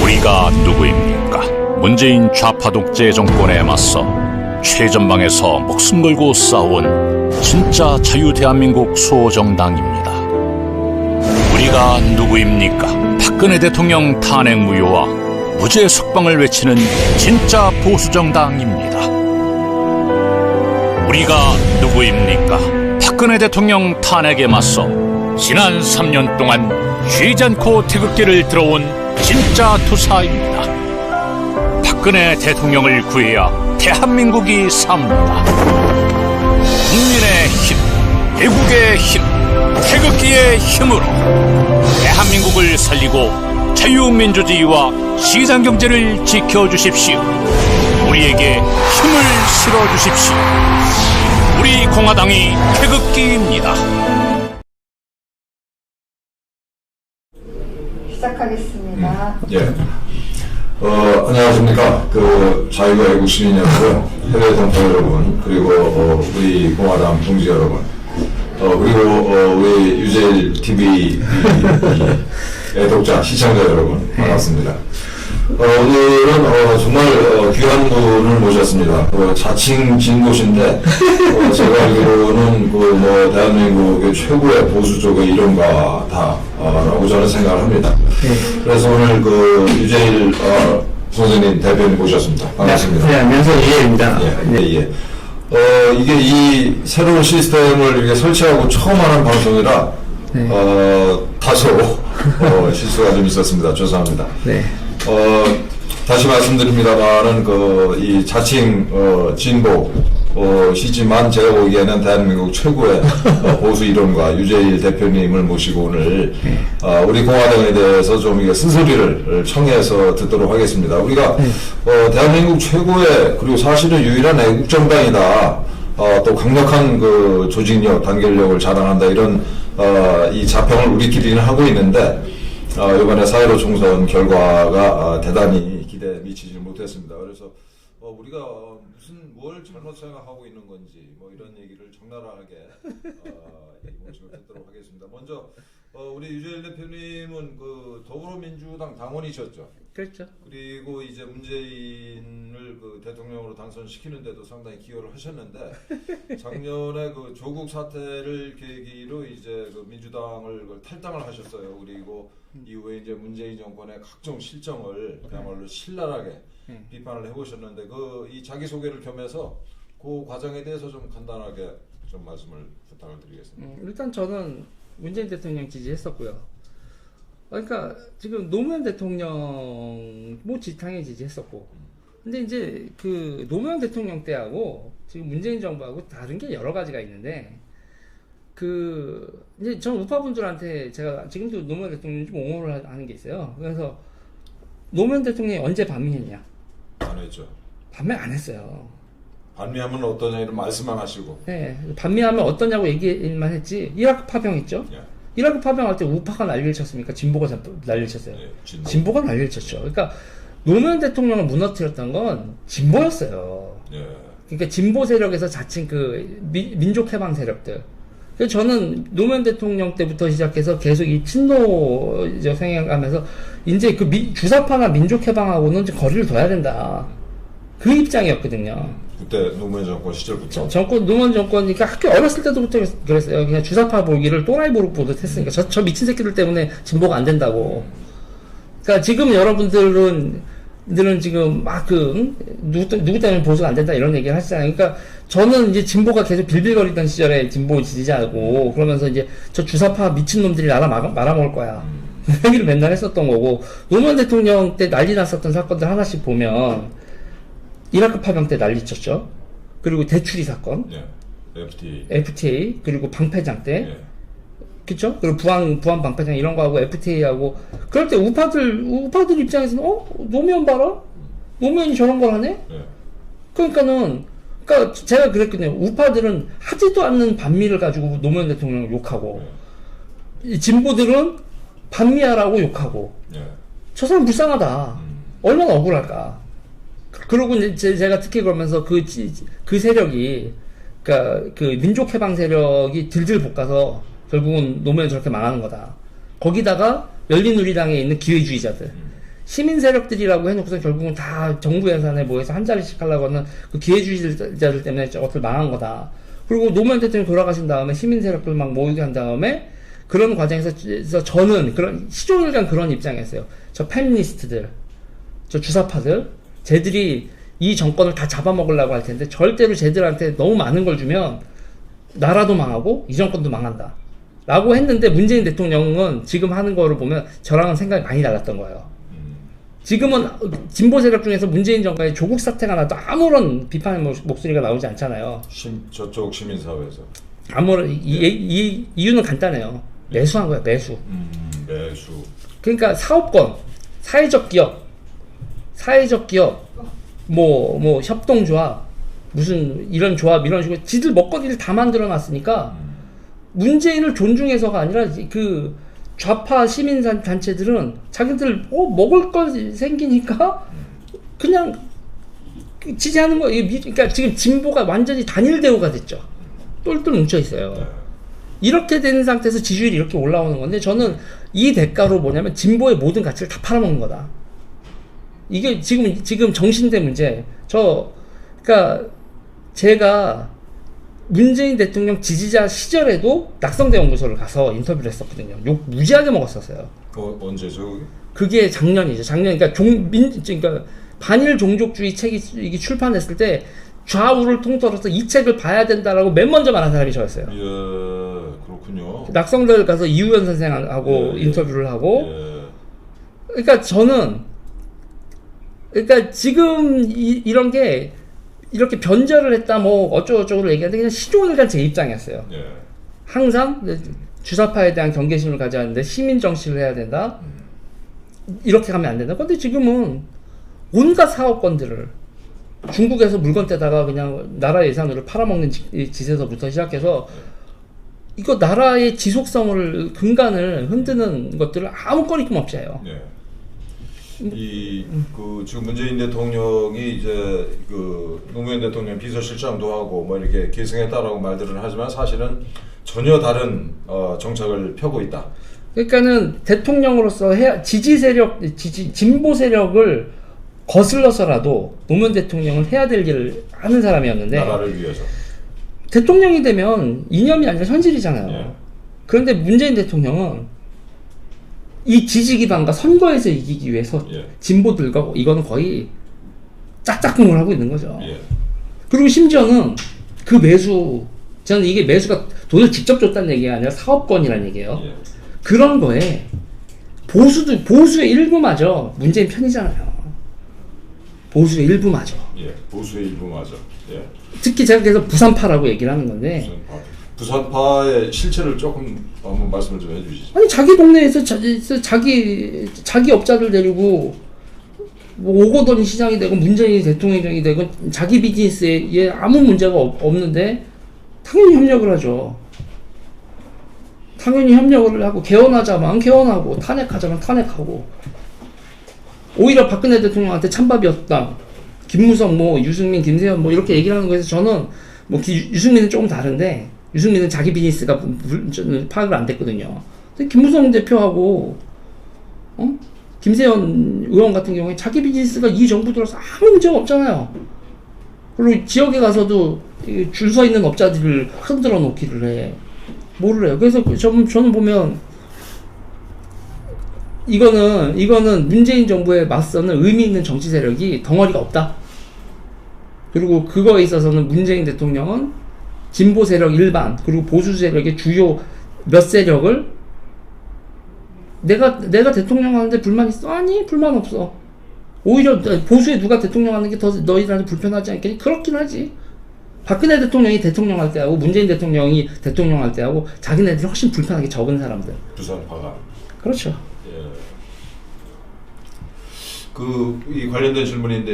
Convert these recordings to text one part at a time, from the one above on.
우리가 누구입니까? 문재인 좌파 독재 정권에 맞서 최전방에서 목숨 걸고 싸운 진짜 자유 대한민국 수호정당입니다. 우리가 누구입니까? 박근혜 대통령 탄핵 무효와 무죄 석방을 외치는 진짜 보수정당입니다. 우리가 누구입니까? 박근혜 대통령 탄핵에 맞서 지난 3년 동안 쉬지 않고 태극기를 들어온 진짜 투사입니다. 박근혜 대통령을 구해야 대한민국이 삽니다. 국민의 힘, 애국의 힘, 태극기의 힘으로 대한민국을 살리고 자유민주주의와 시장경제를 지켜주십시오. 우리에게 힘을 실어주십시오. 우리 공화당이 태극기입니다. 시작하겠습니다. 예. 안녕하십니까. 자유와 애국 시민 여러분, 해외 동포 여러분, 그리고 우리 공화당 동지 여러분, 그리고 우리 유재일 TV 애독자, 시청자 여러분, 반갑습니다. 오늘은 정말 귀한 분을 모셨습니다. 자칭 진보신데 제가 알기로는 대한민국의 최고의 보수 쪽의 이름가다라고 저는 생각을 합니다. 그래서 오늘 유재일 선생님 대표님 모셨습니다. 반갑습니다. 네, 안녕하세요. 유재일입니다. 예. 이게 이 새로운 시스템을 이렇게 설치하고 처음 하는 방송이라 다소 실수가 좀 있었습니다. 죄송합니다. 네. 다시 말씀드립니다만은 이 자칭 진보 시지만 제가 보기에는 대한민국 최고의 보수 이론가 유재일 대표님을 모시고 오늘 우리 공화당에 대해서 좀 이게 쓴소리를 청해서 듣도록 하겠습니다. 우리가 대한민국 최고의 그리고 사실은 유일한 애국정당이다. 또 강력한 조직력, 단결력을 자랑한다 이런 이 자평을 우리끼리는 하고 있는데 이번에 4.15 총선 결과가 대단히 기대에 미치지 못했습니다. 그래서 우리가 뭘 잘못 생각하고 있는 건지 이런 얘기를 적나라하게 모시고 듣도록 하겠습니다. 먼저 우리 유재일 대표님은 더불어민주당 당원이셨죠. 그렇죠. 그리고 이제 문재인을 대통령으로 당선시키는데도 상당히 기여를 하셨는데 작년에 조국 사태를 계기로 이제 민주당을 탈당을 하셨어요. 그리고 이후에 이제 문재인 정권의 각종 실정을 그야말로 신랄하게 비판을 해보셨는데 이 자기 소개를 겸해서 그 과정에 대해서 좀 간단하게 좀 말씀을 부탁을 드리겠습니다. 일단 저는 문재인 대통령 지지했었고요. 그러니까 지금 노무현 대통령 지탕에 지지했었고, 근데 이제 노무현 대통령 때하고 지금 문재인 정부하고 다른 게 여러 가지가 있는데, 이제 전 우파분들한테 제가 지금도 노무현 대통령 좀 옹호를 하는 게 있어요. 그래서 노무현 대통령이 언제 반미했냐? 안 했죠. 반미 안 했어요. 반미하면 어떠냐 이런 말씀만 하시고. 네, 반미하면 어떠냐고 얘기만 했지. 이라크 파병했죠. 예. 이라크 파병할 때 우파가 난리를 쳤습니까? 진보가 난리를 쳤어요. 예, 진보가 난리를 쳤죠. 그러니까 노무현 대통령을 무너뜨렸던 건 진보였어요. 예. 그러니까 진보 세력에서 자칭 민족 해방 세력들. 그래서 저는 노무현 대통령 때부터 시작해서 계속 이 친노적 성향하면서 이제 주사파나 민족 해방하고는 좀 거리를 둬야 된다. 그 입장이었거든요. 그때 노무현 정권 시절부터. 노무현 정권이니까 학교 어렸을 때부터 그랬어요. 그냥 주사파 보기를 또라이 보듯 했으니까. 저 미친 새끼들 때문에 진보가 안 된다고. 그러니까 지금 여러분들은 지금 누구 때문에 보수가 안 된다 이런 얘기를 하시잖아요. 그러니까 저는 이제 진보가 계속 빌빌거리던 시절에 진보 지지자고, 그러면서 이제 저 주사파 미친놈들이 나라 말아먹을 거야. 그 얘기를 맨날 했었던 거고, 노무현 대통령 때 난리 났었던 사건들 하나씩 보면, 이라크 파병 때 난리 쳤죠. 그리고 대출이 사건. 예. FTA. 그리고 방패장 때. 예. 그쵸? 그리고 부안 방패장 이런 거 하고 FTA하고. 그럴 때 우파들 입장에서는, 노무현 봐라? 노무현이 저런 걸 하네? 예. 그러니까 제가 그랬거든요. 우파들은 하지도 않는 반미를 가지고 노무현 대통령을 욕하고, 이 진보들은 반미하라고 욕하고. 예. 저 사람 불쌍하다. 얼마나 억울할까. 그리고 이제 제가 특히 그러면서 그 세력이, 그러니까 민족 해방 세력이 들들 볶아서 결국은 노무현 저렇게 망하는 거다. 거기다가 열린우리당에 있는 기회주의자들, 시민 세력들이라고 해놓고서 결국은 다 정부 예산에 모여서 한 자리씩 하려고 하는 그 기회주의자들 때문에 어떻게 망한 거다. 그리고 노무현 대통령이 돌아가신 다음에 시민 세력들 막 모이게 한 다음에 그런 과정에서 저는 그런 시종일관 그런 입장이었어요. 저 페미니스트들, 저 주사파들, 쟤들이 이 정권을 다 잡아먹으려고 할 텐데 절대로 쟤들한테 너무 많은 걸 주면 나라도 망하고 이 정권도 망한다. 라고 했는데 문재인 대통령은 지금 하는 거를 보면 저랑은 생각이 많이 달랐던 거예요. 지금은 진보 세력 중에서 문재인 정권의 조국 사태가 나도 아무런 비판의 목소리가 나오지 않잖아요. 저쪽 시민사회에서. 아무런 이유는 간단해요. 매수한 거야, 매수. 매수. 그러니까 사업권, 사회적 기업, 뭐 협동조합, 무슨 이런 조합 이런 식으로 지들 먹거리를 다 만들어 놨으니까 문재인을 존중해서가 아니라그 좌파 시민 단체들은 자기들 먹을 거 생기니까 그냥 지지하는 거예요. 그러니까 지금 진보가 완전히 단일 대우가 됐죠. 똘똘 뭉쳐 있어요. 네. 이렇게 되는 상태에서 지지율이 이렇게 올라오는 건데 저는 이 대가로 뭐냐면 진보의 모든 가치를 다 팔아먹는 거다. 이게 지금 정신대 문제. 그러니까 제가 문재인 대통령 지지자 시절에도 낙성대 연구소를 가서 인터뷰를 했었거든요. 욕 무지하게 먹었었어요. 언제죠? 그게 작년이죠. 그러니까 그러니까 반일 종족주의 책이 이게 출판했을 때 좌우를 통틀어서 이 책을 봐야 된다라고 맨 먼저 말한 사람이 저였어요. 예, 그렇군요. 낙성대를 가서 이우연 선생하고 인터뷰를 하고. 그러니까 그러니까 지금 이런 게 이렇게 변절을 했다 뭐 어쩌고저쩌고 얘기하는데 그냥 시종일관 제 입장이었어요. 예. 항상 주사파에 대한 경계심을 가져야 하는데 시민 정치를 해야 된다. 이렇게 가면 안 된다. 근데 지금은 온갖 사업권들을 중국에서 물건 떼다가 그냥 나라 예산으로 팔아먹는 짓에서부터 시작해서 이거 나라의 지속성을 근간을 흔드는 것들을 아무 거리낌 없이 해요. 네. 지금 문재인 대통령이 이제 노무현 대통령 비서실장도 하고 뭐 이렇게 계승했다라고 말들은 하지만 사실은 전혀 다른 정책을 펴고 있다. 그러니까는 대통령으로서 진보 세력을 거슬러서라도 노무현 대통령은 해야 될 일을 하는 사람이었는데 나라를 위해서. 대통령이 되면 이념이 아니라 현실이잖아요. 예. 그런데 문재인 대통령은 이 지지 기반과 선거에서 이기기 위해서 진보들과 이거는 거의 짝짝꿍을 하고 있는 거죠. 예. 그리고 심지어는 그 매수, 저는 이게 매수가 돈을 직접 줬다는 얘기가 아니라 사업권이라는 얘기예요. 예. 그런 거에 보수의 일부마저 문재인 편이잖아요. 보수의 일부마저. 예. 보수의 일부마저. 예. 특히 제가 그래서 부산파라고 얘기를 하는 건데. 부산파의 실체를 조금 한번 말씀을 좀 해주시죠. 아니 자기 동네에서 자기 업자들 데리고 뭐 오거돈 시장이 되고 문재인이 대통령이 되고 자기 비즈니스에 아무 문제가 없는데 당연히 협력을 하죠. 당연히 협력을 하고 개헌하자면 개헌하고 탄핵하자면 탄핵하고 오히려 박근혜 대통령한테 찬밥이었다. 김무성 뭐 유승민 김세현 뭐 이렇게 얘기를 하는 거에서 저는 뭐 유승민은 조금 다른데 유승민은 자기 비즈니스가 파악을 안 됐거든요. 근데 김무성 대표하고 김세현 의원 같은 경우에 자기 비즈니스가 이 정부 들어서 아무 문제가 없잖아요. 그리고 지역에 가서도 줄 서 있는 업자들을 흔들어 놓기를 해. 뭐를 해요. 그래서 저는 보면 이거는 문재인 정부에 맞서는 의미 있는 정치 세력이 덩어리가 없다. 그리고 그거에 있어서는 문재인 대통령은 진보 세력 일반 그리고 보수 세력의 주요 몇 세력을 내가 대통령 하는데 불만 있어? 아니 불만 없어. 오히려 보수에 누가 대통령 하는 게 더 너희들한테 불편하지 않겠니? 그렇긴 하지. 박근혜 대통령이 대통령 할 때하고 문재인 대통령이 대통령 할 때하고 자기네들이 훨씬 불편하게 적은 사람들. 부산파가. 그렇죠. 예. 이 관련된 질문인데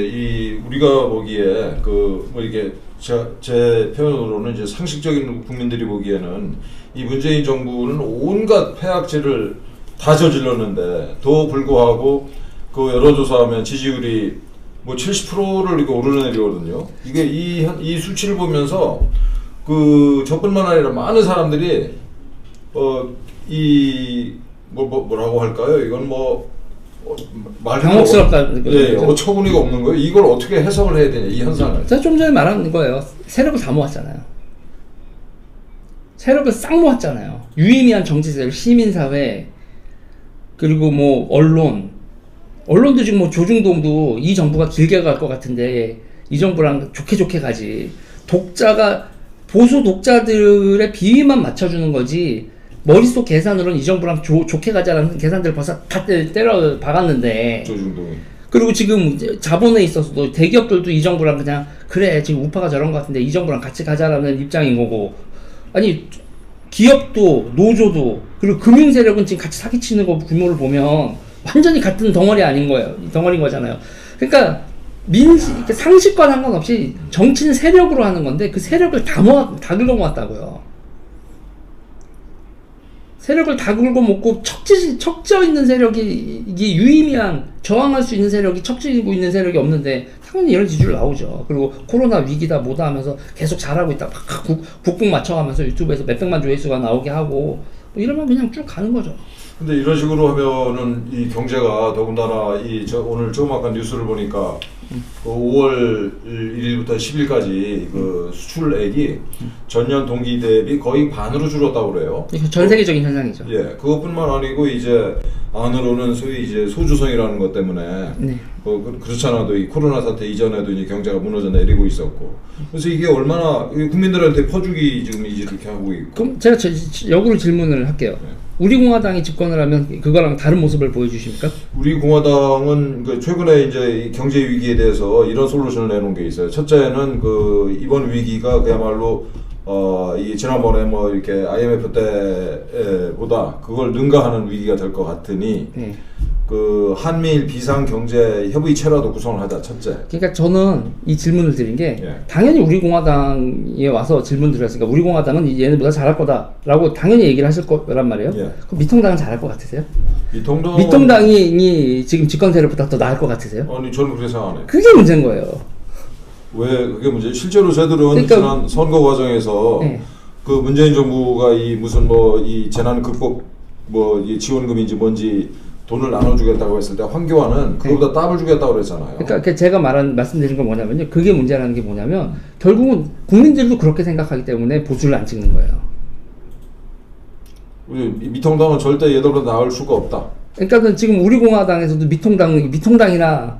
우리가 보기에 뭐 이게 제 표현으로는 이제 상식적인 국민들이 보기에는 이 문재인 정부는 온갖 폐악질을 다 저질렀는데 도 불구하고 그 여론조사하면 지지율이 뭐 70%를 이렇게 오르내리거든요. 이게 이 수치를 보면서 저뿐만 아니라 많은 사람들이 뭐라고 할까요? 이건 당혹스럽다. 예, 어처구니가 없는 거예요. 이걸 어떻게 해석을 해야 되냐 이 현상을. 제가 좀 전에 말한 거예요. 세력을 다 모았잖아요. 세력을 싹 모았잖아요. 유의미한 정치세력, 시민사회, 그리고 뭐 언론도 지금 뭐 조중동도 이 정부가 길게 갈 것 같은데 이 정부랑 좋게 가지. 보수 독자들의 비위만 맞춰주는 거지. 머릿속 계산으로는 이 정부랑 좋게 가자라는 계산들을 벌써 다 때려 박았는데. 조중동이. 그리고 지금 자본에 있어서도 대기업들도 이 정부랑 그냥 그래 지금 우파가 저런 것 같은데 이 정부랑 같이 가자라는 입장인 거고, 아니 기업도 노조도 그리고 금융 세력은 지금 같이 사기치는 거 규모를 보면 완전히 같은 덩어리 아닌 거예요. 덩어리인 거잖아요. 그러니까 상식과 상관없이 정치는 세력으로 하는 건데 그 세력을 다 긁어 모았다고요. 세력을 다 긁어 먹고 척져 있는 세력이, 이게 유의미한 저항할 수 있는 세력이 척지고 있는 세력이 없는데 당연히 이런 지지율 나오죠. 그리고 코로나 위기다 뭐다 하면서 계속 잘하고 있다 막 국뽕 맞춰가면서 유튜브에서 몇백만 조회수가 나오게 하고 뭐 이러면 그냥 쭉 가는 거죠. 근데 이런 식으로 하면은 이 경제가 더군다나 오늘 조금 아까 뉴스를 보니까 그 5월 1일부터 10일까지 그 수출액이 전년 동기 대비 거의 반으로 줄었다고 그래요. 전 세계적인 현상이죠. 예, 그것뿐만 아니고 이제 안으로는 소위 이제 소주성이라는 것 때문에 네. 그렇잖아도 이 코로나 사태 이전에도 이제 경제가 무너져 내리고 있었고, 그래서 이게 얼마나 국민들한테 퍼주기 지금 이렇게 하고 있고. 그럼 제가 역으로 질문을 할게요. 네. 우리 공화당이 집권을 하면 그거랑 다른 모습을 보여주십니까? 우리 공화당은 그 최근에 이제 이 경제 위기에 대해서 이런 솔루션을 내놓은 게 있어요. 첫째는 그 이번 위기가 그야말로 이 지난번에 뭐 이렇게 IMF 때보다 그걸 능가하는 위기가 될 것 같으니 네. 그 한미일 비상 경제 협의체라도 구성을 하자. 첫째. 그러니까 저는 이 질문을 드린 게 예. 당연히 우리 공화당에 와서 질문 드렸으니까 우리 공화당은 얘네보다 잘할 거다라고 당연히 얘기를 하실 거란 말이에요. 예. 그럼 미통당은 잘할 것 같으세요? 미통당이 지금 집권 세력보다 더 나을 것 같으세요? 아니 저는 그렇게 생각 안 해요. 그게 문제인 거예요. 왜 그게 문제? 실제로 저들은 그러니까, 지난 선거 과정에서 네. 그 문재인 정부가 이 무슨 뭐 이 재난 극복 뭐 이 지원금인지 뭔지 돈을 나눠주겠다고 했을 때 황교안은 그거보다 더블 주겠다고 그랬잖아요. 그러니까 제가 말씀드린 건 뭐냐면요. 그게 문제라는 게 뭐냐면 결국은 국민들도 그렇게 생각하기 때문에 보수를 안 찍는 거예요. 우리 미통당은 절대 얘들보다 나을 수가 없다. 그러니까 지금 우리 공화당에서도 미통당이나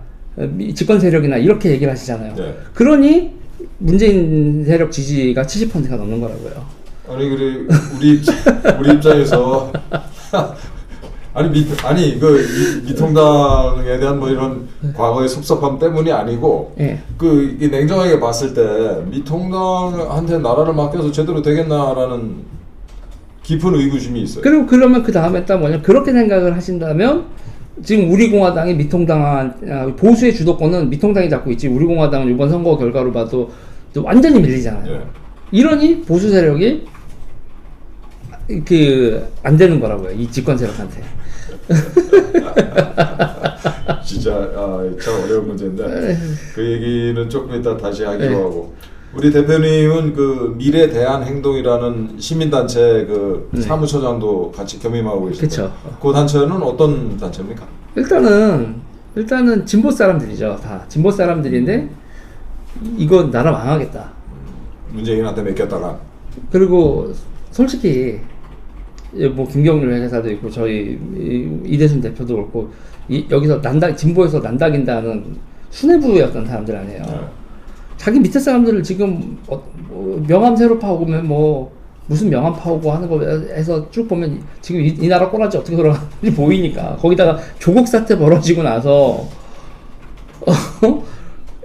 집권 세력이나 이렇게 얘기를 하시잖아요. 네. 그러니 문재인 세력 지지가 70%가 넘는 거라고요. 아니 그래 우리 입장에서 아니 그 미통당에 대한 뭐 이런 과거의 섭섭함 때문이 아니고 예. 그 이 냉정하게 봤을 때 미통당한테 나라를 맡겨서 제대로 되겠나라는 깊은 의구심이 있어요. 그리고 그러면 그 다음에 딱 뭐냐 그렇게 생각을 하신다면 지금 우리 공화당이 보수의 주도권은 미통당이 잡고 있지 우리 공화당은 이번 선거 결과로 봐도 완전히 밀리잖아요. 예. 이러니 보수 세력이 안 되는 거라고요. 이 집권 세력한테. 진짜 참 어려운 문제인데 그 얘기는 조금 이따 다시 하기로 네. 하고, 우리 대표님은 그 미래 대한 행동이라는 시민단체 그 네. 사무처장도 같이 겸임하고 계시죠. 그쵸. 그 단체는 어떤 단체입니까? 일단은 진보 사람들이죠. 다 진보 사람들인데 이거 나라 망하겠다. 문재인한테 맡겼다가. 그리고 솔직히 뭐 김경률 회계사도 있고 저희 이대순 대표도 그렇고 여기서 진보에서 난다긴다는 수뇌부였던 사람들 아니에요. 네. 자기 밑에 사람들을 지금 명함 새로 파오면 뭐 무슨 명함 파오고 하는 거 해서 쭉 보면 지금 이 나라 꼬라지 어떻게 돌아가는지 보이니까, 거기다가 조국 사태 벌어지고 나서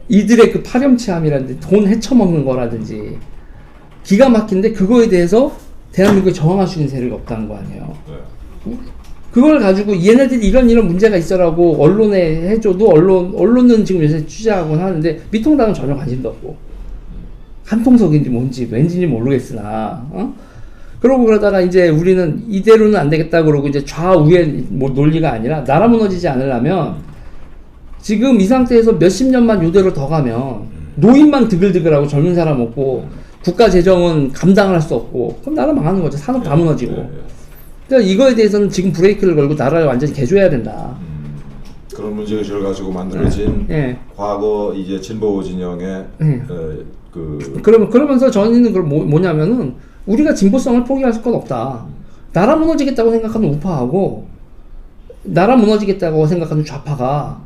이들의 그 파렴치함이라든지 돈 헤쳐먹는 거라든지 기가 막힌데 그거에 대해서 대한민국에 저항할 수 있는 세력이 없다는 거 아니에요. 네. 그걸 가지고 얘네들이 이런 문제가 있어라고 언론에 해줘도 언론은 지금 요새 취재하곤 하는데 미통당은 전혀 관심도 없고 한통속인지 뭔지 왠지는 모르겠으나 그러고 그러다가 이제 우리는 이대로는 안 되겠다 그러고 이제 좌우의 뭐 논리가 아니라 나라 무너지지 않으려면 지금 이 상태에서 몇십 년만 이대로 더 가면 노인만 드글드글하고 젊은 사람 없고 국가 재정은 감당을 할 수 없고 그럼 나라 망하는 거죠. 산업 다 무너지고. 그러니까 이거에 대해서는 지금 브레이크를 걸고 나라를 완전히 개조해야 된다. 그런 문제의식을 가지고 만들어진 과거 이제 진보 진영의 그러면서 저는 그걸 뭐냐면은 우리가 진보성을 포기할 건 없다. 나라 무너지겠다고 생각하는 우파하고 나라 무너지겠다고 생각하는 좌파가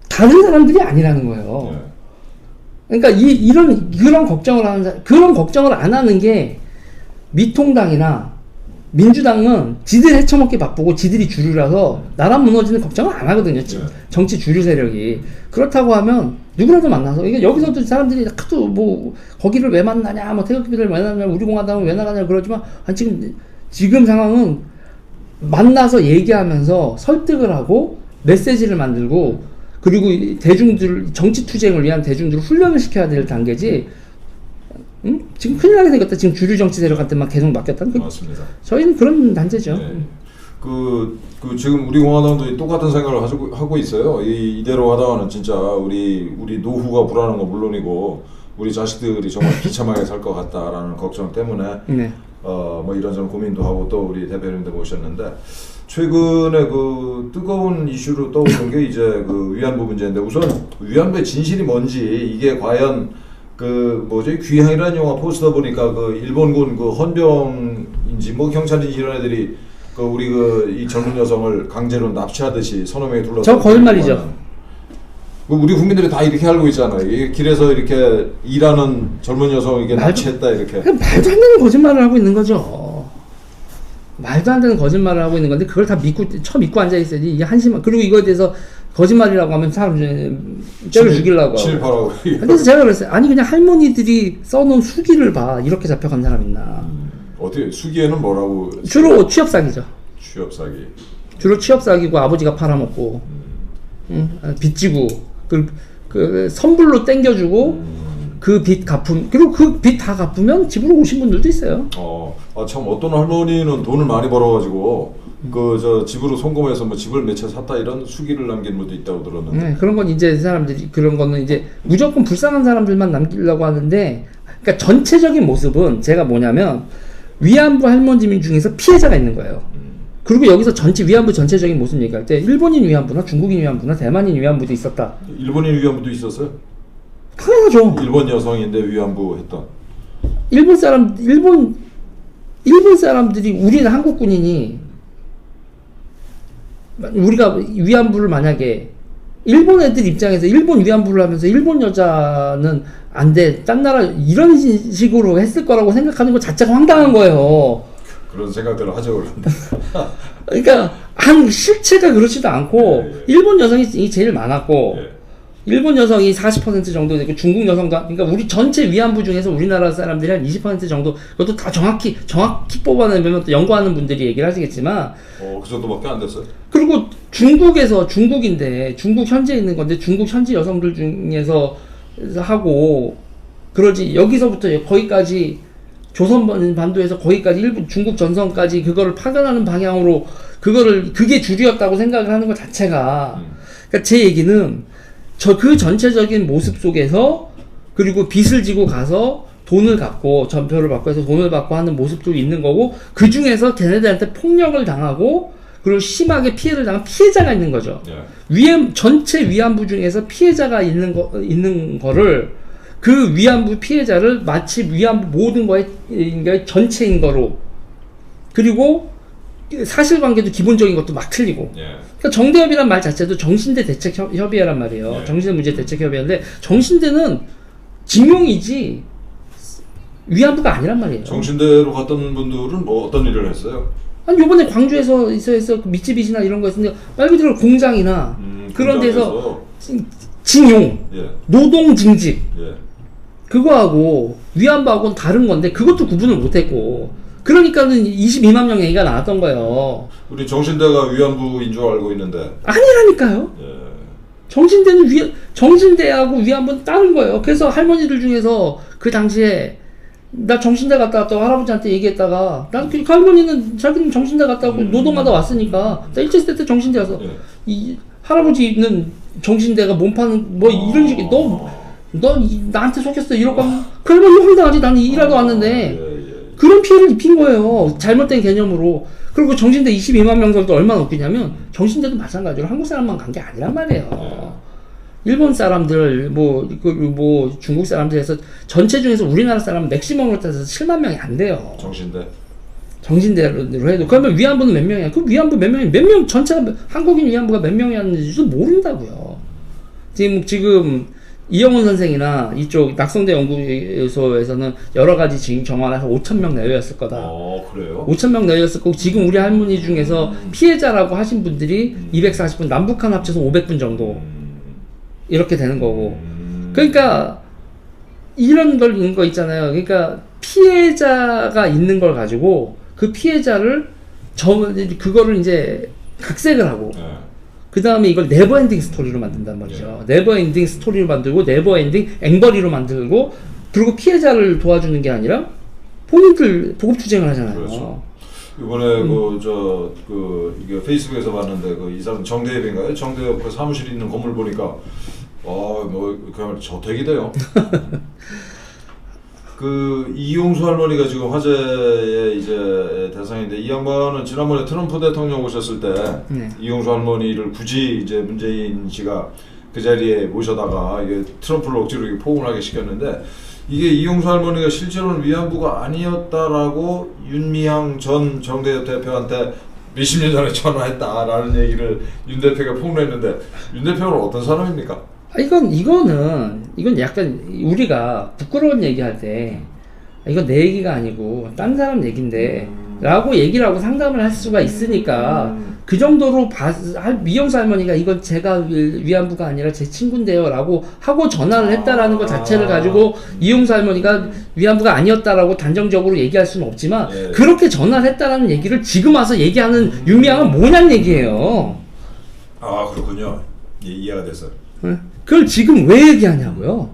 다른 사람들이 아니라는 거예요. 그러니까 그런 걱정을 안 하는 게 미통당이나 민주당은 지들 헤쳐먹기 바쁘고 지들이 주류라서 나라 무너지는 걱정을 안 하거든요. 정치 주류 세력이. 그렇다고 하면 누구라도 만나서 이게 여기서도 사람들이 하도 뭐 거기를 왜 만나냐, 뭐 태극기를 왜 만나냐, 우리 공화당은 왜 나가냐 그러지만 지금 상황은 만나서 얘기하면서 설득을 하고 메시지를 만들고 그리고 정치 투쟁을 위한 대중들을 훈련을 시켜야 될 단계지. 지금 큰일 나게 생겼다. 지금 주류 정치 세력한테만 계속 맡겼다는. 맞습니다. 저희는 그런 단체죠. 지금 우리 공화당도 똑같은 생각을 하고 있어요. 이대로 하다가는 진짜 우리 노후가 불안한 건 물론이고 우리 자식들이 정말 비참하게 살 것 같다라는 걱정 때문에 뭐 이런저런 고민도 하고 또 우리 대표님도 모셨는데 최근에 그 뜨거운 이슈로 떠오르는 게 이제 그 위안부 문제인데 우선 위안부의 진실이 뭔지 이게 과연 귀향이라는 영화 포스터 보니까 그 일본군 그 헌병인지 뭐 경찰인지 이런 애들이 이 젊은 여성을 강제로 납치하듯이 서너 명이 둘러싸고. 저 거짓말이죠. 우리 국민들이 다 이렇게 알고 있잖아요. 이게 길에서 이렇게 일하는 젊은 여성을 이렇게 납치했다 이렇게. 말도 안 되는 거짓말을 하고 있는 거죠. 말도 안 되는 거짓말을 하고 있는 건데 그걸 다 믿고 앉아 있어야지. 이게 한심한. 그리고 이거에 대해서 거짓말이라고 하면 사람 째려 죽이려고. 친일파라고. 그래서 제가 그랬어요. 아니 그냥 할머니들이 써놓은 수기를 봐. 이렇게 잡혀간 사람 있나. 어떻게 수기에는 뭐라고? 주로 취업 사기죠. 취업 사기. 주로 취업 사기고 아버지가 팔아먹고, 빚지고 그 선불로 땡겨주고 그 빚 갚음 그리고 그 빚 다 갚으면 집으로 오신 분들도 있어요. 참 어떤 할머니는 돈을 많이 벌어가지고 집으로 송금해서 뭐 집을 몇 채 샀다 이런 수기를 남긴 분도 있다고 들었는데. 그런 건 이제 사람들이 그런 거는 이제 무조건 불쌍한 사람들만 남기려고 하는데, 그러니까 전체적인 모습은 제가 뭐냐면 위안부 할머니 중에서 피해자가 있는 거예요. 그리고 여기서 위안부 전체적인 모습 얘기할 때 일본인 위안부나 중국인 위안부나 대만인 위안부도 있었다. 일본인 위안부도 있었어요? 당연하죠. 일본 여성인데 위안부 했던. 일본 사람들이 우리는 한국 군인이 우리가 위안부를 만약에 일본 애들 입장에서 일본 위안부를 하면서 일본 여자는 안 돼, 딴 나라 이런 식으로 했을 거라고 생각하는 것 자체가 황당한 거예요. 그런 생각들을 하죠, 그런데. 그러니까 실체가 그렇지도 않고 일본 여성이 제일 많았고 일본 여성이 40% 정도 되고 중국 여성도 그러니까 우리 전체 위안부 중에서 우리나라 사람들이 한 20% 정도 그것도 다 정확히 뽑아내면 또 연구하는 분들이 얘기를 하시겠지만 그 정도밖에 안 됐어요. 그리고 중국인데 중국 현지에 있는 건데 중국 현지 여성들 중에서 하고 그러지 여기서부터 거기까지 조선 반도에서 거기까지 일본 중국 전선까지 그거를 파견하는 방향으로 그게 주류였다고 생각을 하는 것 자체가 그러니까 제 얘기는 그 전체적인 모습 속에서 그리고 빚을 지고 가서 돈을 갖고 전표를 받고 해서 돈을 받고 하는 모습도 있는 거고 그 중에서 걔네들한테 폭력을 당하고 그리고 심하게 피해를 당한 피해자가 있는 거죠. 전체 위안부 중에서 피해자가 있는 거를 그 위안부 피해자를 마치 위안부 모든 거의 전체인 거로 그리고 사실관계도 기본적인 것도 막 틀리고. 그러니까 정대협이란 말 자체도 정신대 대책협의회란 말이에요. 정신대 문제 대책협의회인데 정신대는 징용이지 위안부가 아니란 말이에요. 정신대로 갔던 분들은 뭐 어떤 일을 했어요? 아니 요번에 광주에서 그 미쯔비시나 이런 거 했는데 말 그대로 공장이나 그런 데서 징용, 노동 징집 그거하고 위안부하고는 다른 건데 그것도 구분을 못했고. 그러니까는 22만 명 얘기가 나왔던 거예요. 우리 정신대가 위안부인 줄 알고 있는데. 아니라니까요. 정신대하고 위안부는 다른 거예요. 그래서 할머니들 중에서 그 당시에 나 정신대 갔다 왔다고 할아버지한테 얘기했다가 난 그 할머니는 자기는 정신대 갔다 왔고 노동하다 왔으니까 나 일제시대 때 정신대 와서 이 할아버지는 정신대가 몸파는 뭐 이런 식의 너 나한테 속였어 이러고 하면 그 할머니 황당하지. 나는 일하러 왔는데 그런 피해를 입힌 거예요. 잘못된 개념으로. 그리고 정신대 22만 명들도 얼마나 웃기냐면 정신대도 마찬가지로 한국 사람만 간 게 아니란 말이에요. 일본 사람들 뭐 중국 사람들에서 전체 중에서 우리나라 사람 맥시멈으로 따져서 7만 명이 안 돼요. 정신대로 해도. 그러면 위안부는 몇 명이야? 그 위안부 몇 명 전체가 한국인 위안부가 몇 명이었는지도 모른다고요. 지금 이영훈 선생이나 이쪽 낙성대 연구소에서는 여러 가지 지금 정화해서 5,000명 내외였을 거다. 그래요? 5,000명 내외였을 거고 지금 우리 할머니 중에서 피해자라고 하신 분들이 240분, 남북한 합쳐서 500분 정도 이렇게 되는 거고. 그러니까 이런 걸 있는 거 있잖아요. 그러니까 피해자가 있는 걸 가지고 그 피해자를 그거를 이제 각색을 하고. 그 다음에 이걸 네버엔딩 스토리로 만든단 말이죠. 네버엔딩 스토리로 만들고 네버엔딩 앵벌이로 만들고 그리고 피해자를 도와주는 게 아니라 본인들 보급 투쟁을 하잖아요. 그렇죠. 이번에 이게 페이스북에서 봤는데 이 사람 정대협인가요? 정대협 그 사무실 있는 건물 보니까 그야말로 저택이 돼요. 이용수 할머니가 지금 화제의 이제 대상인데 이 양반은 지난번에 트럼프 대통령 오셨을 때 이용수 할머니를 굳이 이제 문재인 씨가 그 자리에 모셔다가 이게 트럼프를 억지로 이렇게 포옹하게 시켰는데 이게 이용수 할머니가 실제로는 위안부가 아니었다라고 윤미향 전 정대협 대표한테 몇십 년 전에 전화했다라는 얘기를 윤 대표가 폭로했는데 윤 대표는 어떤 사람입니까? 이건 약간 우리가 부끄러운 얘기할 때 이건 내 얘기가 아니고 딴 사람 얘긴데 라고 얘기를 하고 상담을 할 수가 있으니까 그 정도로 미영수 할머니가 이건 제가 위안부가 아니라 제 친구인데요 라고 하고 전화를 했다라는 것 자체를 가지고 이용수 할머니가 위안부가 아니었다라고 단정적으로 얘기할 수는 없지만 그렇게 전화를 했다라는 얘기를 지금 와서 얘기하는 윤미향은 뭐냐는 얘기예요. 그렇군요. 이해가 됐어요. 그걸 지금 왜 얘기하냐고요?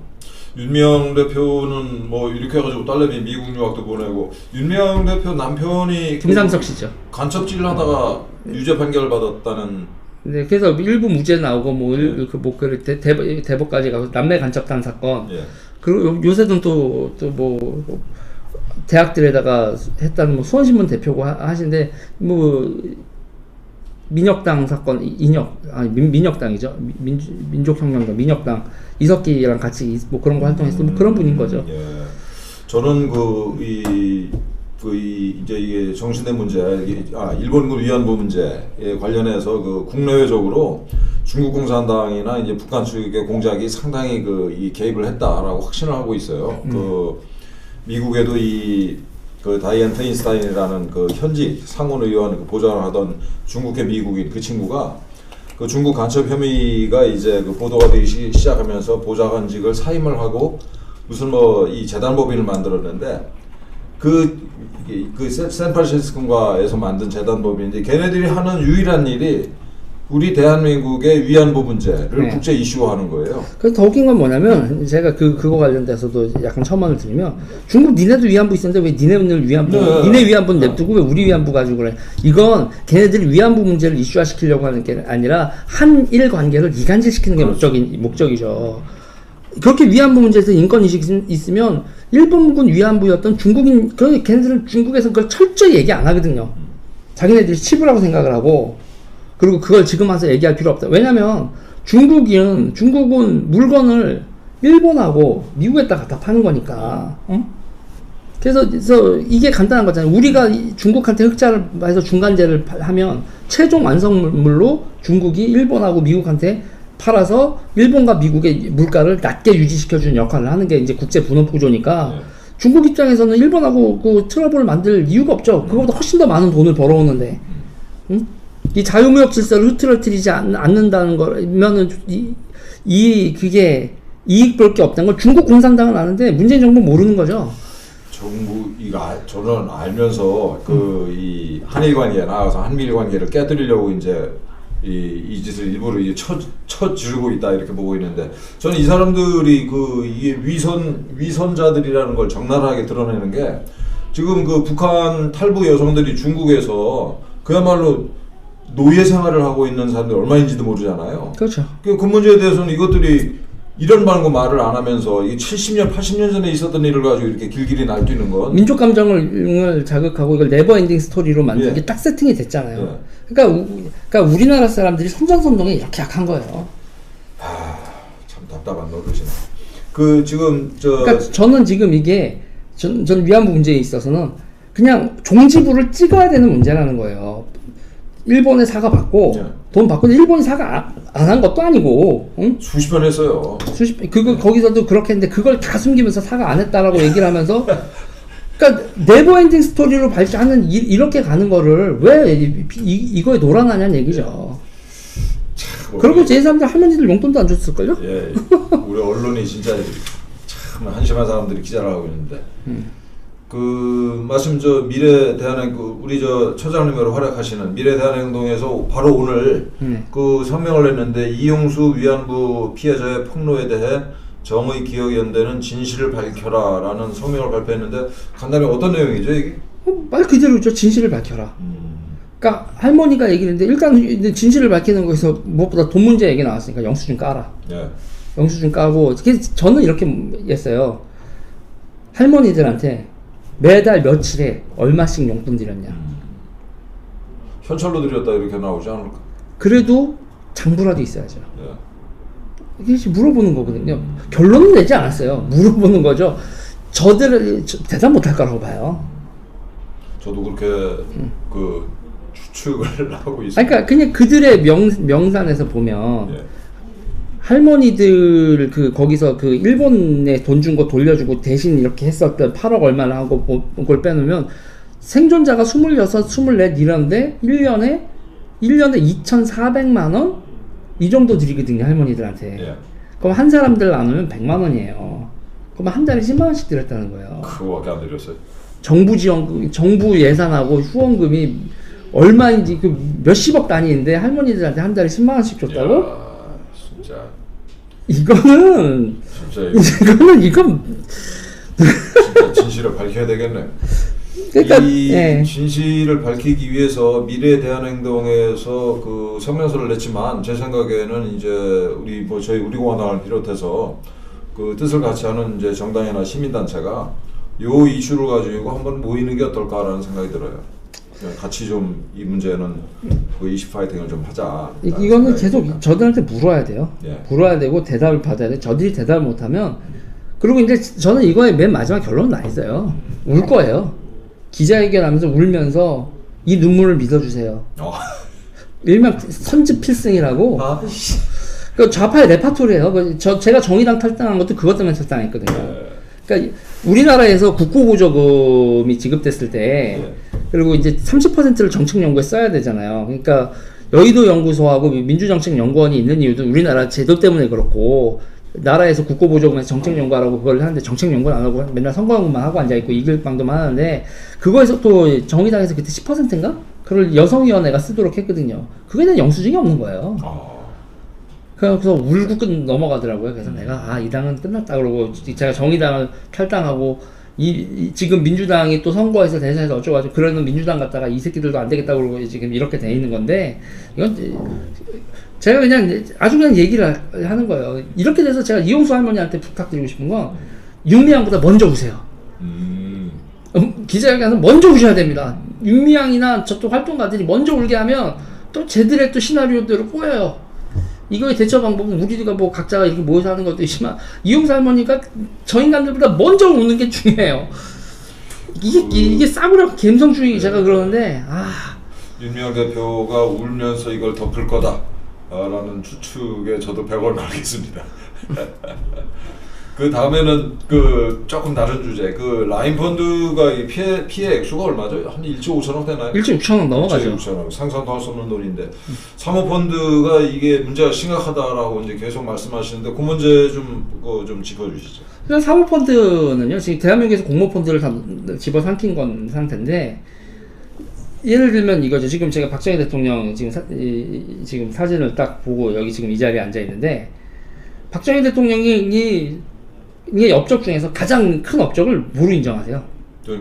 윤미향 대표는 뭐 이렇게 해가지고 딸내미 미국 유학도 보내고 윤미향 대표 남편이 김상석 씨죠. 간첩질을 하다가 유죄 판결을 받았다는. 네, 그래서 일부 무죄 나오고 대법까지 가고 남매 간첩단 사건. 그리고 요새는 또 뭐 대학들에다가 했다는 뭐 수원신문 대표고 하시는데 민혁당 사건, 민혁당이죠. 민족혁명당, 민혁당, 이석기랑 같이 뭐 그런 거 활동했어. 뭐 그런 분인 거죠. 저는 이제 이게 정신의 문제, 일본군 위안부 문제에 관련해서 국내외적으로 중국 공산당이나 이제 북한 측의 공작이 상당히 이 개입을 했다라고 확신을 하고 있어요. 미국에도 다이앤 페인스타인이라는 현직 상원의원 보좌를 하던 중국계 미국인 그 친구가 중국 간첩 혐의가 이제 보도가 되기 시작하면서 보좌관직을 사임을 하고 무슨 이 재단법인을 만들었는데 샌프란시스코에서 만든 재단법인인데 걔네들이 하는 유일한 일이 우리 대한민국의 위안부 문제를 국제 이슈화하는 거예요. 그래서 더 웃긴 건 뭐냐면 제가 그거 관련돼서도 약간 첨언을 드리면 중국 니네도 위안부 있었는데 왜 니네는 니네 위안부는 냅두고 왜 우리 위안부 가지고 그래? 이건 걔네들이 위안부 문제를 이슈화시키려고 하는 게 아니라 한일 관계를 이간질시키는 게 목적이죠. 그렇게 위안부 문제에서 인권인식이 있으면 일본군 위안부였던 중국인 걔네들은 중국에서 그걸 철저히 얘기 안 하거든요. 자기네들이 치부라고 생각을 하고 그리고 그걸 지금 와서 얘기할 필요 없다. 왜냐면 중국은 물건을 일본하고 미국에다 갖다 파는 거니까. 그래서 이게 간단한 거잖아요. 우리가 중국한테 흑자를 해서 중간재를 하면 최종 완성물로 중국이 일본하고 미국한테 팔아서 일본과 미국의 물가를 낮게 유지시켜주는 역할을 하는 게 이제 국제 분업 구조니까 중국 입장에서는 일본하고 트러블을 만들 이유가 없죠. 그거보다 훨씬 더 많은 돈을 벌어오는데. 이 자유무역 질서를 흐트러뜨리지 않는다는 거면은 그게 이익 볼 게 없다는 걸 중국 공산당은 아는데 문재인 정부는 모르는 거죠. 저는 알면서 이 한일 관계 나와서 한미일 관계를 깨뜨리려고 이제 이 짓을 일부러 이제 쳐주고 있다 이렇게 보고 있는데 저는 이 사람들이 이게 위선자들이라는 걸 적나라하게 드러내는 게 지금 북한 탈북 여성들이 중국에서 그야말로 노예 생활을 하고 있는 사람들이 얼마인지도 모르잖아요. 그렇죠. 그 문제에 대해서는 이것들이 이런 말을 안 하면서 이 70년, 80년 전에 있었던 일을 가지고 이렇게 길길이 날뛰는 건 민족 감정을 자극하고 이걸 네버 엔딩 스토리로 만든 예. 게 딱 세팅이 됐잖아요. 예. 그러니까 우리나라 사람들이 선전선동에 이렇게 약한 거예요. 참 답답한 노릇이네. 지금 그러니까 저는 지금 이게 전 위안부 문제에 있어서는 그냥 종지부를 찍어야 되는 문제라는 거예요. 일본에 사과 받고 예. 돈 받고 일본이 사과 안 한 것도 아니고, 응? 수십 번 했어요. 거기서도 그렇게 했는데 그걸 다 숨기면서 사과 안 했다라고 얘기를 하면서 그러니까 네버엔딩 스토리로 발전하는 이렇게 가는 거를 왜 이거에 놀아나냐는 얘기죠. 그리고 제 사람들 할머니들 용돈도 안 줬을걸요? 예, 우리 언론이 진짜 참 한심한 사람들이 기자를 하고 있는데 말씀 미래 대한행동 우리 처장님으로 활약하시는 미래 대한행동에서 바로 오늘 성명을 냈는데 이용수 위안부 피해자의 폭로에 대해 정의 기억 연대는 진실을 밝혀라라는 성명을 발표했는데 간단히 어떤 내용이죠 이게? 말 그대로죠. 진실을 밝혀라. 그러니까 할머니가 얘기했는데 일단 진실을 밝히는 거에서 무엇보다 돈 문제 얘기 나왔으니까 영수증 까라. 예. 영수증 까고 저는 이렇게 했어요. 할머니들한테 매달 며칠에 얼마씩 용돈 드렸냐. 현찰로 드렸다 이렇게 나오지 않을까? 그래도 장부라도 있어야죠. 예. 이게 물어보는 거거든요. 결론은 내지 않았어요. 물어보는 거죠. 저들을 대답 못할 거라고 봐요. 저도 그렇게 추측을 하고 있어요. 그러니까 그냥 그들의 명산에서 보면 예. 할머니들 거기서 일본에 돈 준 거 돌려주고 대신 이렇게 했었던 8억 얼마나 하고 그걸 빼놓으면 생존자가 26, 24 이런데 1년에 2,400만 원? 이 정도 드리거든요, 할머니들한테. 예. 그럼 한 사람들 나누면 100만 원이에요. 그럼 한 달에 10만 원씩 드렸다는 거예요. 그거밖에 안 드렸어요. 정부 지원금, 정부 예산하고 후원금이 얼마인지 몇십억 단위인데 할머니들한테 한 달에 10만 원씩 줬다고? 이야, 진짜 이건 진짜 진실을 밝혀야 되겠네. 그러니까 이 예. 진실을 밝히기 위해서 미래 대한행동에서 성명서를 냈지만 제 생각에는 이제 저희 우리공화당을 비롯해서 뜻을 같이 하는 이제 정당이나 시민단체가 요 이슈를 가지고 한번 모이는 게 어떨까라는 생각이 들어요. 그냥 같이 좀 이 문제는 이슈 파이팅을 좀 하자. 이거는 계속 저들한테 물어야 돼요. 예. 물어야 되고 대답을 받아야 돼. 저들이 대답을 못하면 그리고 이제 저는 이거의 맨 마지막 결론은 나 있어요. 울 거예요. 기자회견하면서 울면서 이 눈물을 믿어주세요. 일명 선지 필승이라고. 그 좌파의 레파토리예요. 제가 정의당 탈당한 것도 그것 때문에 탈당했거든요. 그러니까 우리나라에서 국고보조금이 지급됐을 때 그리고 이제 30%를 정책 연구에 써야 되잖아요. 그러니까 여의도 연구소하고 민주정책연구원이 있는 이유도 우리나라 제도 때문에 그렇고 나라에서 국고보조금에서 정책 연구하라고 그걸 하는데 정책 연구는 안 하고 맨날 선거 연구만 하고 앉아있고 이길 방도만 하는데 그거에서 또 정의당에서 그때 10%인가? 그걸 여성위원회가 쓰도록 했거든요. 그거에 대한 영수증이 없는 거예요. 그래서 울고 넘어가더라고요. 그래서 내가 이 당은 끝났다 그러고 제가 정의당을 탈당하고 지금 민주당이 또 선거에서 대선에서 어쩌고저쩌고 그러는 민주당 갔다가 이 새끼들도 안 되겠다 그러고 지금 이렇게 돼 있는 건데 이건 제가 그냥 아주 그냥 얘기를 하는 거예요. 이렇게 돼서 제가 이용수 할머니한테 부탁드리고 싶은 건 윤미향보다 먼저 우세요. 기자회견에서 먼저 우셔야 됩니다. 윤미향이나 저쪽 활동가들이 먼저 울게 하면 또 쟤들의 또 시나리오대로 꼬여요. 이거의 대처 방법은 우리가 각자가 이렇게 모여서 하는 것도 있지만 이용수 할머니가 저 인간들보다 먼저 우는 게 중요해요. 이게 싸구려 감성주의 제가 그러는데 윤미향 대표가 울면서 이걸 덮을 거다 라는 추측에 저도 100원 걸겠습니다. 그 다음에는 조금 다른 주제 라인 펀드가 피해 액수가 얼마죠? 한 1조 5천억 되나요? 1조 6천억 넘어가죠. 1조 6천억 상상도 할 수 없는 돈인데 사모펀드가 이게 문제가 심각하다라고 이제 계속 말씀하시는데 그 문제 좀 짚어주시죠. 그래서 사모펀드는요 지금 대한민국에서 공모펀드를 다 집어삼킨 건 상태인데 예를 들면 이거죠. 지금 제가 박정희 대통령 지금 사진을 딱 보고 여기 지금 이 자리에 앉아 있는데 박정희 대통령이 이 업적 중에서 가장 큰 업적을 뭐로 인정하세요?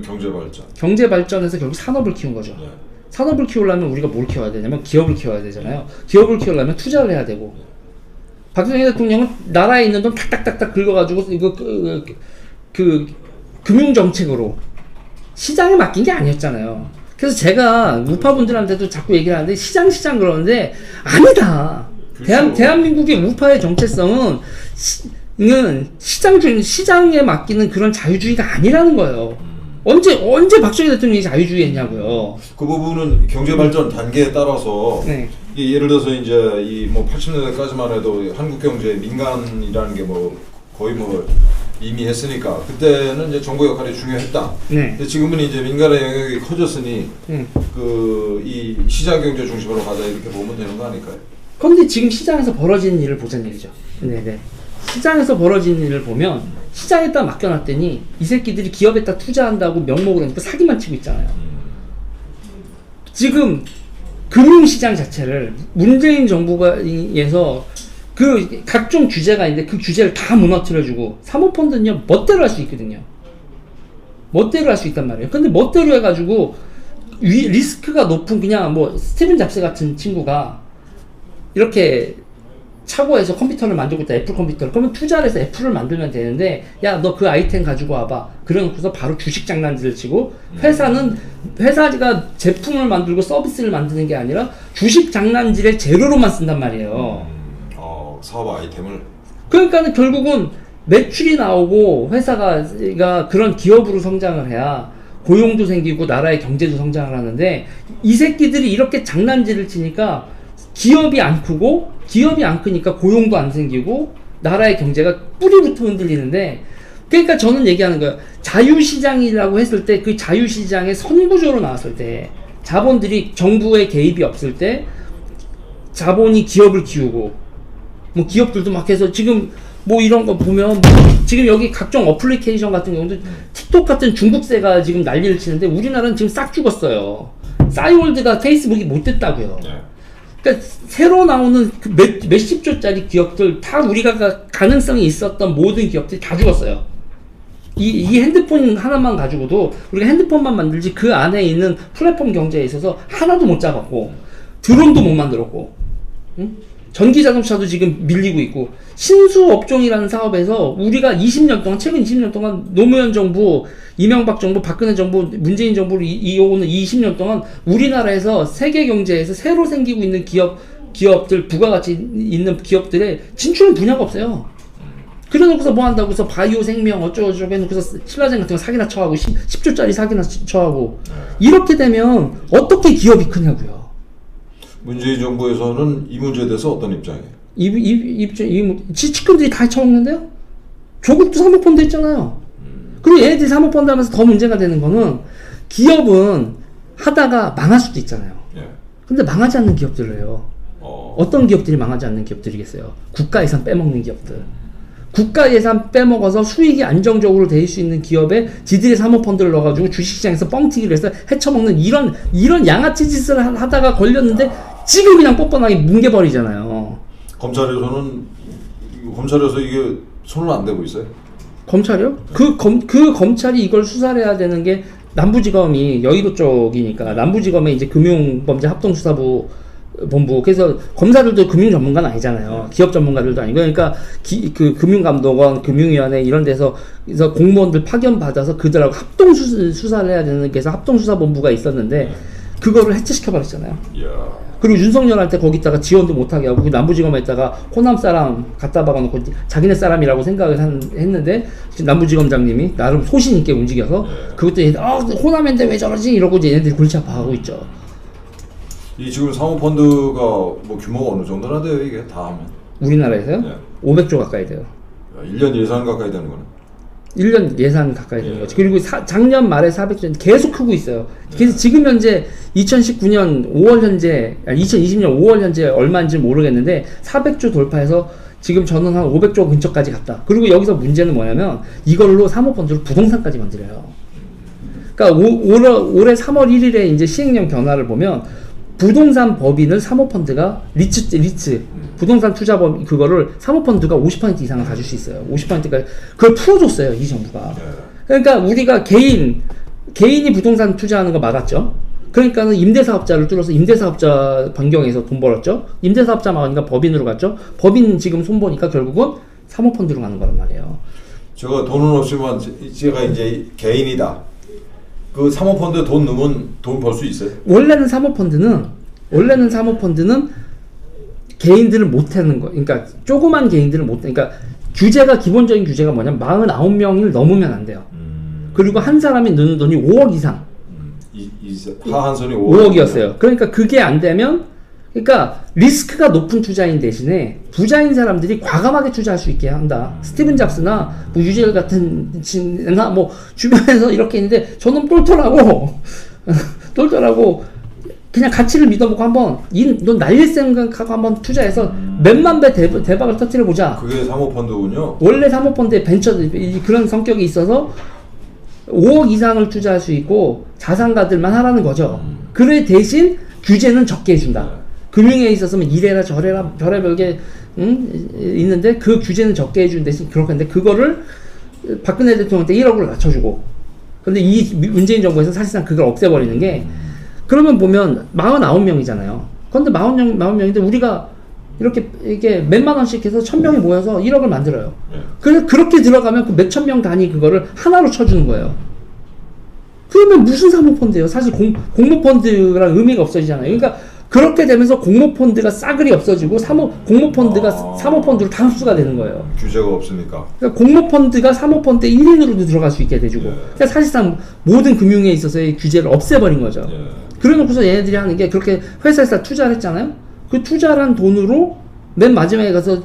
경제발전. 경제발전에서 결국 산업을 키운 거죠. 네. 산업을 키우려면 우리가 뭘 키워야 되냐면 기업을 키워야 되잖아요. 기업을 키우려면 투자를 해야 되고 박근혜 대통령은 나라에 있는 돈 탁탁탁탁 긁어가지고 이거 그 금융 정책으로 시장에 맡긴 게 아니었잖아요. 그래서 제가 우파분들한테도 자꾸 얘기를 하는데 시장 그러는데 아니다. 그렇죠. 대한민국의 우파의 정체성은 시장에 맡기는 그런 자유주의가 아니라는 거예요. 언제 박정희 대통령이 자유주의 했냐고요. 그 부분은 경제 발전 단계에 따라서 네. 이게 예를 들어서 이제 이 뭐 80년대까지만 해도 한국 경제 민간이라는 게 뭐 거의 뭐 이미 했으니까 그때는 이제 정부 역할이 중요했다. 네. 근데 지금은 이제 민간의 영역이 커졌으니 그 이 시장 경제 중심으로 가자 이렇게 보면 되는 거 아닐까요? 그런데 지금 시장에서 벌어지는 일을 보자는 얘기죠. 네네. 시장에서 벌어지는 일을 보면 시장에다 맡겨놨더니 이 새끼들이 기업에다 투자한다고 명목으로 하니까 사기만 치고 있잖아요. 지금 금융시장 자체를 문재인 정부가에서 그 각종 규제가 있는데 그 규제를 다 무너뜨려주고 사모펀드는요 멋대로 할 수 있거든요. 멋대로 할 수 있단 말이에요. 근데 멋대로 해가지고 리스크가 높은 그냥 뭐 스티븐 잡스 같은 친구가 이렇게 차고에서 컴퓨터를 만들고 있다. 애플 컴퓨터를. 그러면 투자를 해서 애플을 만들면 되는데 야 너 그 아이템 가지고 와봐. 그래놓고서 바로 주식 장난질을 치고 회사가 제품을 만들고 서비스를 만드는 게 아니라 주식 장난질의 재료로만 쓴단 말이에요. 사업 아이템을. 그러니까는 결국은 매출이 나오고 회사가 그런 기업으로 성장을 해야 고용도 생기고 나라의 경제도 성장을 하는데 이 새끼들이 이렇게 장난질을 치니까 기업이 안 크니까 고용도 안 생기고 나라의 경제가 뿌리부터 흔들리는데 그러니까 저는 얘기하는 거예요. 자유시장이라고 했을 때 그 자유시장의 선구조로 나왔을 때 자본들이 정부의 개입이 없을 때 자본이 기업을 키우고 뭐 기업들도 막 해서 지금 뭐 이런 거 보면 뭐 지금 여기 각종 어플리케이션 같은 경우도 틱톡 같은 중국세가 지금 난리를 치는데 우리나라는 지금 싹 죽었어요. 싸이월드가 페이스북이 못 됐다고요. 네. 그러니까 새로 나오는 그 몇십 조짜리 기업들 다 우리가 가능성이 있었던 모든 기업들이 다 죽었어요. 이 핸드폰 하나만 가지고도 우리가 핸드폰만 만들지 그 안에 있는 플랫폼 경제에 있어서 하나도 못 잡았고 드론도 못 만들었고 응? 전기자동차도 지금 밀리고 있고 신수업종이라는 사업에서 우리가 20년 동안 최근 20년 동안 노무현 정부, 이명박 정부, 박근혜 정부, 문재인 정부를 이어오는 20년 동안 우리나라에서 세계 경제에서 새로 생기고 있는 기업들 부가가치 있는 기업들의 진출한 분야가 없어요. 그래놓고서 뭐 한다고 해서 바이오 생명 어쩌고저쩌고 해놓고서 신라젠 같은 거 사기나 쳐하고 10조짜리 사기나 쳐하고 이렇게 되면 어떻게 기업이 크냐고요. 문재인 정부에서는 이 문제에 대해서 어떤 입장이에요? 지치권들이 다 쳐먹는데요? 조국도 사모펀드 했잖아요. 그리고 얘네들이 사모펀드 하면서 더 문제가 되는 거는 기업은 하다가 망할 수도 있잖아요. 예. 근데 망하지 않는 기업들을 해요. 어떤 기업들이 망하지 않는 기업들이겠어요? 국가 예산 빼먹는 기업들. 국가 예산 빼먹어서 수익이 안정적으로 될 수 있는 기업에 지들의 사모펀드를 넣어가지고 주식시장에서 뻥튀기를 해서 헤쳐먹는 이런 양아치 짓을 하다가 걸렸는데 지금 그냥 뻔뻔하게 뭉개버리잖아요. 검찰에서 이게 손을 안 대고 있어요? 검찰이요? 그 검찰이 이걸 수사를 해야 되는 게 남부지검이 여의도 쪽이니까 남부지검에 이제 금융범죄합동수사부 본부. 그래서 검사들도 금융 전문가는 아니잖아요. 기업 전문가들도 아니고. 그러니까 그 금융감독원, 금융위원회 이런 데서 그래서 공무원들 파견 받아서 그들하고 합동 수사를 해야 되는 그래서 합동수사본부가 있었는데 그거를 해체시켜 버렸잖아요. 그리고 윤석열한테 거기다가 지원도 못하게 하고 그 남부지검에다가 호남 사람 갖다 박아놓고 자기네 사람이라고 생각을 했는데 지금 남부지검장님이 나름 소신 있게 움직여서 그것도 호남인데 왜 저러지 이러고 이제 얘네들이 골치 아파하고 있죠. 이 지금 사모펀드가 뭐 규모가 어느 정도나 돼요 이게 다 하면? 우리나라에서요? 네. 500조 가까이 돼요. 1년 예산 가까이 되는 거는? 1년 예산 가까이 되는 거죠. 그리고 작년 말에 400조 계속 크고 있어요. 그래서 지금 현재 2019년 5월 현재 2020년 5월 현재 얼마인지 모르겠는데 400조 돌파해서 지금 저는 한 500조 근처까지 갔다. 그리고 여기서 문제는 뭐냐면 이걸로 사모펀드로 부동산까지 만들어요. 그러니까 올해 3월 1일에 이제 시행령 변화를 보면 부동산 법인을 사모펀드가 리츠 부동산 투자법 그거를 사모펀드가 50% 이상을 가질 수 있어요. 50%까지 그걸 풀어줬어요 이 정부가. 그러니까 우리가 개인이 부동산 투자하는 거 막았죠. 그러니까는 임대사업자를 뚫어서 임대사업자 변경해서 돈 벌었죠. 임대사업자 막으니까 법인으로 갔죠. 법인 지금 손보니까 결국은 사모펀드로 가는 거란 말이에요. 제가 돈은 없지만 제가 이제 개인이다. 그 사모펀드 돈 넣으면 돈 벌 수 있어요? 원래는 사모펀드는 개인들을 못 하는 거. 그러니까 조그만 개인들을 못. 그러니까 규제가 기본적인 규제가 뭐냐면 49명을 넘으면 안 돼요. 그리고 한 사람이 넣는 돈이 5억 이상. 하한선이 5억이었어요. 그러니까 그게 안 되면, 그러니까 리스크가 높은 투자인 대신에 부자인 사람들이 과감하게 투자할 수 있게 한다. 스티븐 잡스나 뭐 유젤 같은 나 뭐 주변에서 이렇게 있는데 저놈 똘똘하고 그냥 가치를 믿어보고 한번 넌 날릴 생각하고 한번 투자해서 몇만 배 대박을 터뜨려 보자. 그게 사모펀드군요. 원래 사모펀드의 그런 성격이 있어서 5억 이상을 투자할 수 있고 자산가들만 하라는 거죠. 그래 대신 규제는 적게 해준다. 금융에 있어서는 이래라 저래라 별의별 게 있는데 그 규제는 적게 해준 대신 그렇게 했는데 그거를 박근혜 대통령 때 1억으로 낮춰주고 근데 이 문재인 정부에서 사실상 그걸 없애버리는 게 그러면 보면 49명이잖아요. 그런데 49명인데 우리가 이게 몇만 원씩 해서 1000명이 모여서 1억을 만들어요. 그래서 그렇게 들어가면 그 몇천 명 단위 그거를 하나로 쳐주는 거예요. 그러면 무슨 사모펀드예요? 사실 공모펀드랑 의미가 없어지잖아요. 그러니까 그렇게 되면서 공모펀드가 싸그리 없어지고 공모펀드가 사모펀드로 다 흡수가 되는 거예요. 규제가 없으니까. 그러니까 공모펀드가 사모펀드 1인으로도 들어갈 수 있게 돼주고. 그러니까 사실상 모든 금융에 있어서의 규제를 없애버린 거죠. 그래놓고서 얘네들이 하는 게 그렇게 회사에서 투자를 했잖아요. 그 투자를 한 돈으로 맨 마지막에 가서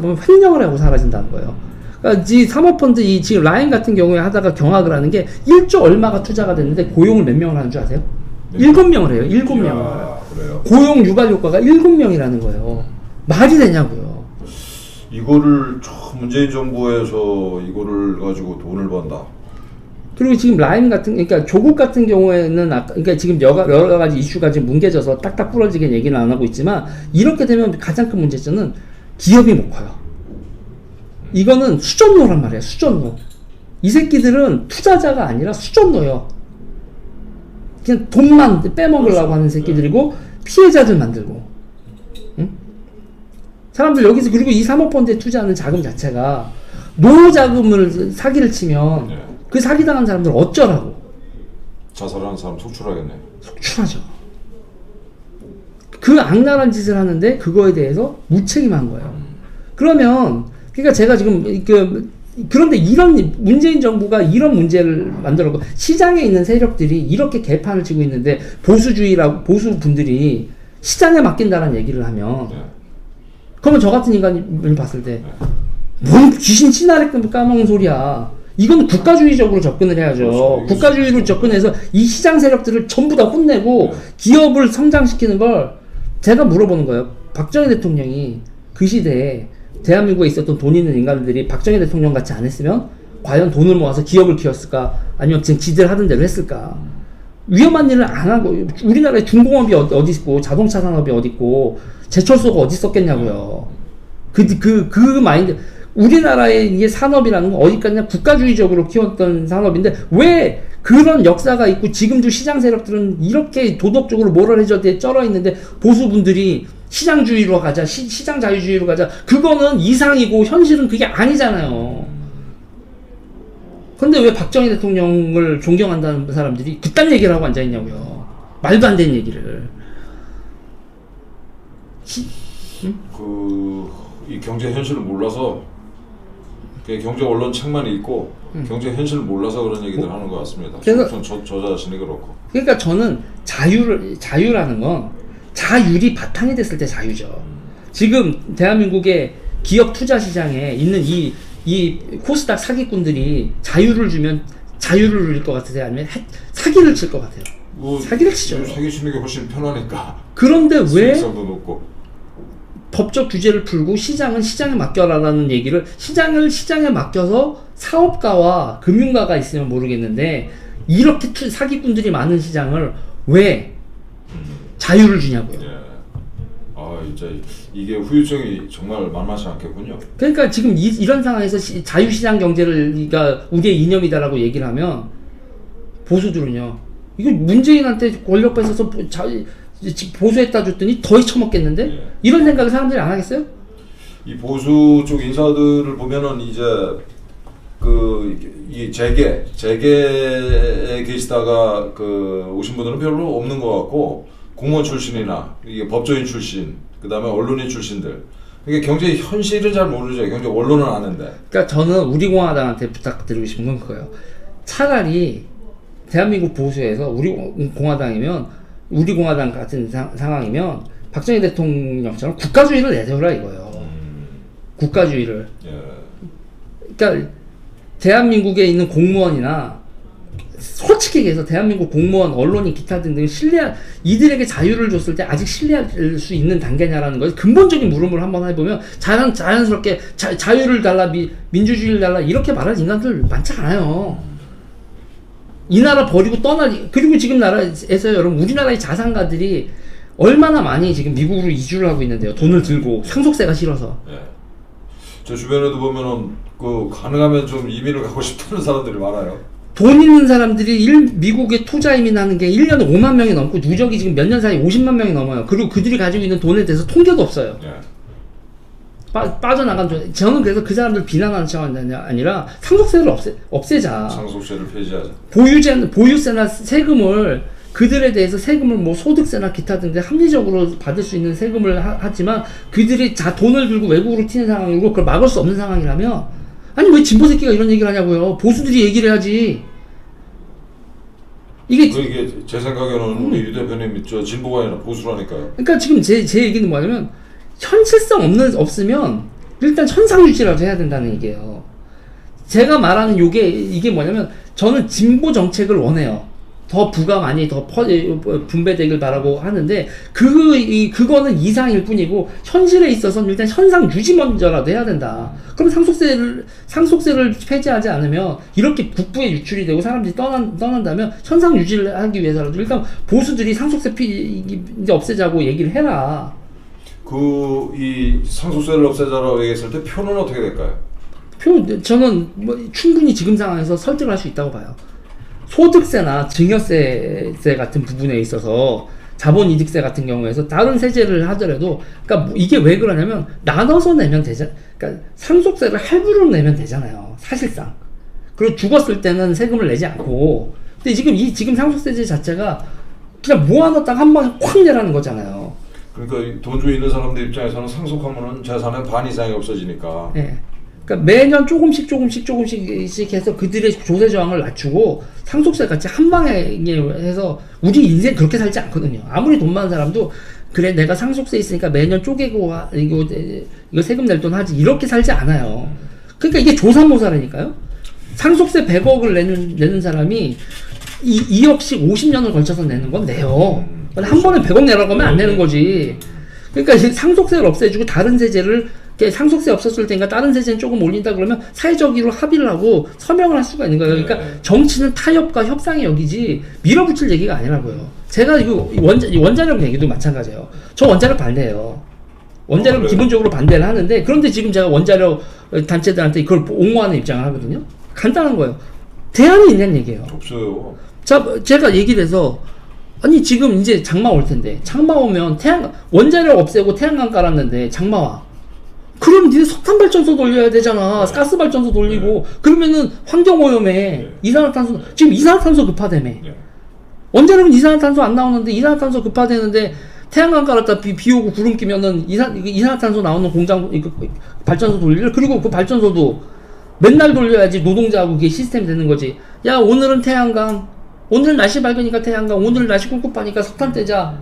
보면 횡령을 하고 사라진다는 거예요. 그러니까 이 사모펀드 지금 라인 같은 경우에 하다가 경악을 하는 게 1조 얼마가 투자가 됐는데 고용을 몇 명을 하는 줄 아세요? 7명을 해요. 7명을. 그래요. 고용 유발 효과가 7명이라는 거예요. 말이 되냐고요. 이거를 문재인 정부에서 이거를 가지고 돈을 번다. 그리고 지금 라임 그러니까 조국 같은 경우에는 그러니까 지금 여러 가지 이슈가 지금 뭉개져서 딱딱 부러지게 얘기는 안 하고 있지만 이렇게 되면 가장 큰 문제점은 기업이 못 커요. 이거는 수전노란 말이에요. 수전노. 이 새끼들은 투자자가 아니라 수전노예요. 그냥 돈만 빼먹으려고 하는 새끼들이고 피해자들 만들고. 응? 사람들 여기서 그리고 이 사모펀드에 투자하는 자금 자체가 노자금을 사기를 치면 그 사기당한 사람들 어쩌라고? 자살하는 사람 속출하겠네. 속출하죠. 그 악랄한 짓을 하는데 그거에 대해서 무책임한 거예요. 그러면 그러니까 제가 지금 그런데 이런 문재인 정부가 이런 문제를 만들었고 시장에 있는 세력들이 이렇게 개판을 치고 있는데 보수 분들이 시장에 맡긴다는 얘기를 하면 그러면 저 같은 인간이 봤을 때 뭔 귀신 치나리 까먹는 소리야. 이건 국가주의적으로 접근을 해야죠. 그렇죠. 국가주의로 접근해서 이 시장 세력들을 전부 다 혼내고 기업을 성장시키는 걸 제가 물어보는 거예요. 박정희 대통령이 그 시대에 대한민국에 있었던 돈 있는 인간들이 박정희 대통령 같이 안 했으면 과연 돈을 모아서 기업을 키웠을까? 아니면 지금 지들 하던 대로 했을까? 위험한 일을 안 하고 우리나라에 중공업이 어디 있고 자동차 산업이 어디 있고 제철소가 어디 있었겠냐고요. 그 마인드 우리나라의 이게 산업이라는 건 어디까지나 국가주의적으로 키웠던 산업인데 왜 그런 역사가 있고 지금도 시장 세력들은 이렇게 도덕적으로 모럴해저드에 쩔어 있는데 보수분들이 시장주의로 가자, 시장 자유주의로 가자. 그거는 이상이고 현실은 그게 아니잖아요. 근데 왜 박정희 대통령을 존경한다는 사람들이 그딴 얘기를 하고 앉아있냐고요. 말도 안 되는 얘기를. 이 경제 현실을 몰라서 경제 언론 책만 읽고 경제 현실을 몰라서 그런 얘기들 하는 것 같습니다. 그래서 저 자신이 그렇고. 그러니까 저는 자유라는 건 자율이 바탕이 됐을 때 자유죠. 지금 대한민국의 기업 투자 시장에 있는 이 코스닥 사기꾼들이 자유를 주면 자유를 누릴 것 같으세요? 아니면 사기를 칠 것 같아요? 사기를 치죠. 사기 치는 게 훨씬 편하니까. 그런데 왜 수익성도 높고. 법적 규제를 풀고 시장은 시장에 맡겨라라는 얘기를 시장에 맡겨서 사업가와 금융가가 있으면 모르겠는데 이렇게 사기꾼들이 많은 시장을 왜 자유를 주냐고요. 이제 이게 후유증이 정말 만만치 않겠군요. 그러니까 지금 이런 상황에서 자유시장 경제가 우리의 이념이다라고 얘기를 하면 보수들은요 이거 문재인한테 권력 뺏어서 보수했다 줬더니 더 처먹겠는데? 예. 이런 생각을 사람들이 안 하겠어요? 이 보수 쪽 인사들을 보면은 이제 이 재계에 계시다가 오신 분들은 별로 없는 것 같고, 공무원 출신이나 이게 법조인 출신, 그 다음에 언론인 출신들, 이게 경제 현실은 잘 모르죠. 경제 원론은 아는데. 그러니까 저는 우리 공화당한테 부탁드리고 싶은 건 그거예요. 차라리 대한민국 보수에서 우리 공화당이면, 우리 공화당 같은 상황이면 박정희 대통령처럼 국가주의를 내세우라 이거예요. 국가주의를. 예. 그러니까 대한민국에 있는 공무원이나 솔직히 얘기해서 대한민국 공무원, 언론인, 기타 등등 이들에게 자유를 줬을 때 아직 신뢰할 수 있는 단계냐라는 거예요. 근본적인 물음을 한번 해보면 자연스럽게 자유를 달라, 민주주의를 달라 이렇게 말하는 인간들 많지 않아요. 이 나라 버리고 그리고 지금 나라에서 여러분 우리나라의 자산가들이 얼마나 많이 지금 미국으로 이주를 하고 있는데요. 돈을 들고 상속세가 싫어서. 예. 저 주변에도 보면은 가능하면 좀 이민을 가고 싶다는 사람들이 많아요. 돈 있는 사람들이 미국에 투자 이민하는 게 1년에 5만 명이 넘고 누적이 지금 몇 년 사이에 50만 명이 넘어요. 그리고 그들이 가지고 있는 돈에 대해서 통계도 없어요. 예. 빠져나간 돈. 저는 그래서 그 사람들 비난하는 차원이 아니라 상속세를 없애자. 상속세를 폐지하자. 보유세나 세금을 그들에 대해서 세금을 뭐 소득세나 기타 등등 합리적으로 받을 수 있는 세금을 하지만 그들이 돈을 들고 외국으로 튀는 상황이고 그걸 막을 수 없는 상황이라면, 아니 왜 진보 새끼가 이런 얘기를 하냐고요. 보수들이 얘기를 해야지. 이게 제 생각에는 우리 유 대표님 진보가 아니라 보수라니까요. 그러니까 지금 제 얘기는 뭐냐면 현실성 없으면 일단 현상유지라도 해야 된다는 얘기예요. 제가 말하는 이게 뭐냐면 저는 진보 정책을 원해요. 더 부가 많이 더 분배되길 바라고 하는데 그거는 이상일 뿐이고 현실에 있어서는 일단 현상 유지 먼저라도 해야 된다. 그럼 상속세를 폐지하지 않으면 이렇게 국부에 유출이 되고 사람들이 떠난다면 현상 유지를 하기 위해서라도 일단 보수들이 상속세 이제 없애자고 얘기를 해라. 이 상속세를 없애자라고 얘기했을 때 표는 어떻게 될까요? 저는 충분히 지금 상황에서 설득할 수 있다고 봐요. 소득세나 증여세 같은 부분에 있어서 자본이득세 같은 경우에서 다른 세제를 하더라도, 그러니까 이게 왜 그러냐면 나눠서 내면 그러니까 상속세를 할부로 내면 되잖아요, 사실상. 그리고 죽었을 때는 세금을 내지 않고. 근데 지금 상속세제 자체가 그냥 모아놨다가 한 번에 확 내라는 거잖아요. 그러니까 돈주 있는 사람들 입장에서는 상속하면은 재산의 반 이상이 없어지니까. 네. 그러니까 매년 조금씩 해서 그들의 조세 저항을 낮추고 상속세 같이 한 방에 해서 우리 인생 그렇게 살지 않거든요. 아무리 돈 많은 사람도 그래 내가 상속세 있으니까 매년 쪼개고 이거 세금 낼 돈 하지 이렇게 살지 않아요. 그러니까 이게 조삼모사라니까요. 상속세 100억을 내는 사람이 2억씩 50년을 걸쳐서 내는 건 내요. 한 번에 100억 내라고 하면 안 내는 거지. 그러니까 상속세를 없애주고 다른 세제를, 상속세 없었을 때니까 다른 세제는 조금 올린다 그러면 사회적으로 합의를 하고 서명을 할 수가 있는 거예요. 그러니까 정치는 타협과 협상의 역이지 밀어붙일 얘기가 아니라고요. 제가 이거 원자력 얘기도 마찬가지예요. 저 원자력 반대예요. 원자력 기본적으로 반대를 하는데, 그런데 지금 제가 원자력 단체들한테 이걸 옹호하는 입장을 하거든요. 간단한 거예요. 대안이 있냐는 얘기예요. 없어요. 제가 얘기를 해서, 아니 지금 이제 장마 올 텐데 장마 오면 원자력 없애고 태양광 깔았는데 장마 와. 그럼 니네 석탄 발전소 돌려야 되잖아. 네. 가스 발전소 돌리고. 네. 그러면은 환경 오염에 네. 이산화탄소, 지금 이산화탄소 급하다며. 네. 원자력은 이산화탄소 안 나오는데 이산화탄소 급하다는데 태양광 깔았다 비 오고 구름 끼면은 이산화탄소 나오는 공장 발전소 돌리려. 그리고 그 발전소도 맨날 돌려야지 노동자하고 그게 시스템이 되는 거지. 야 오늘은 태양광, 오늘 날씨 밝으니까 태양광, 오늘 날씨 꿉꿉하니까 석탄 떼자.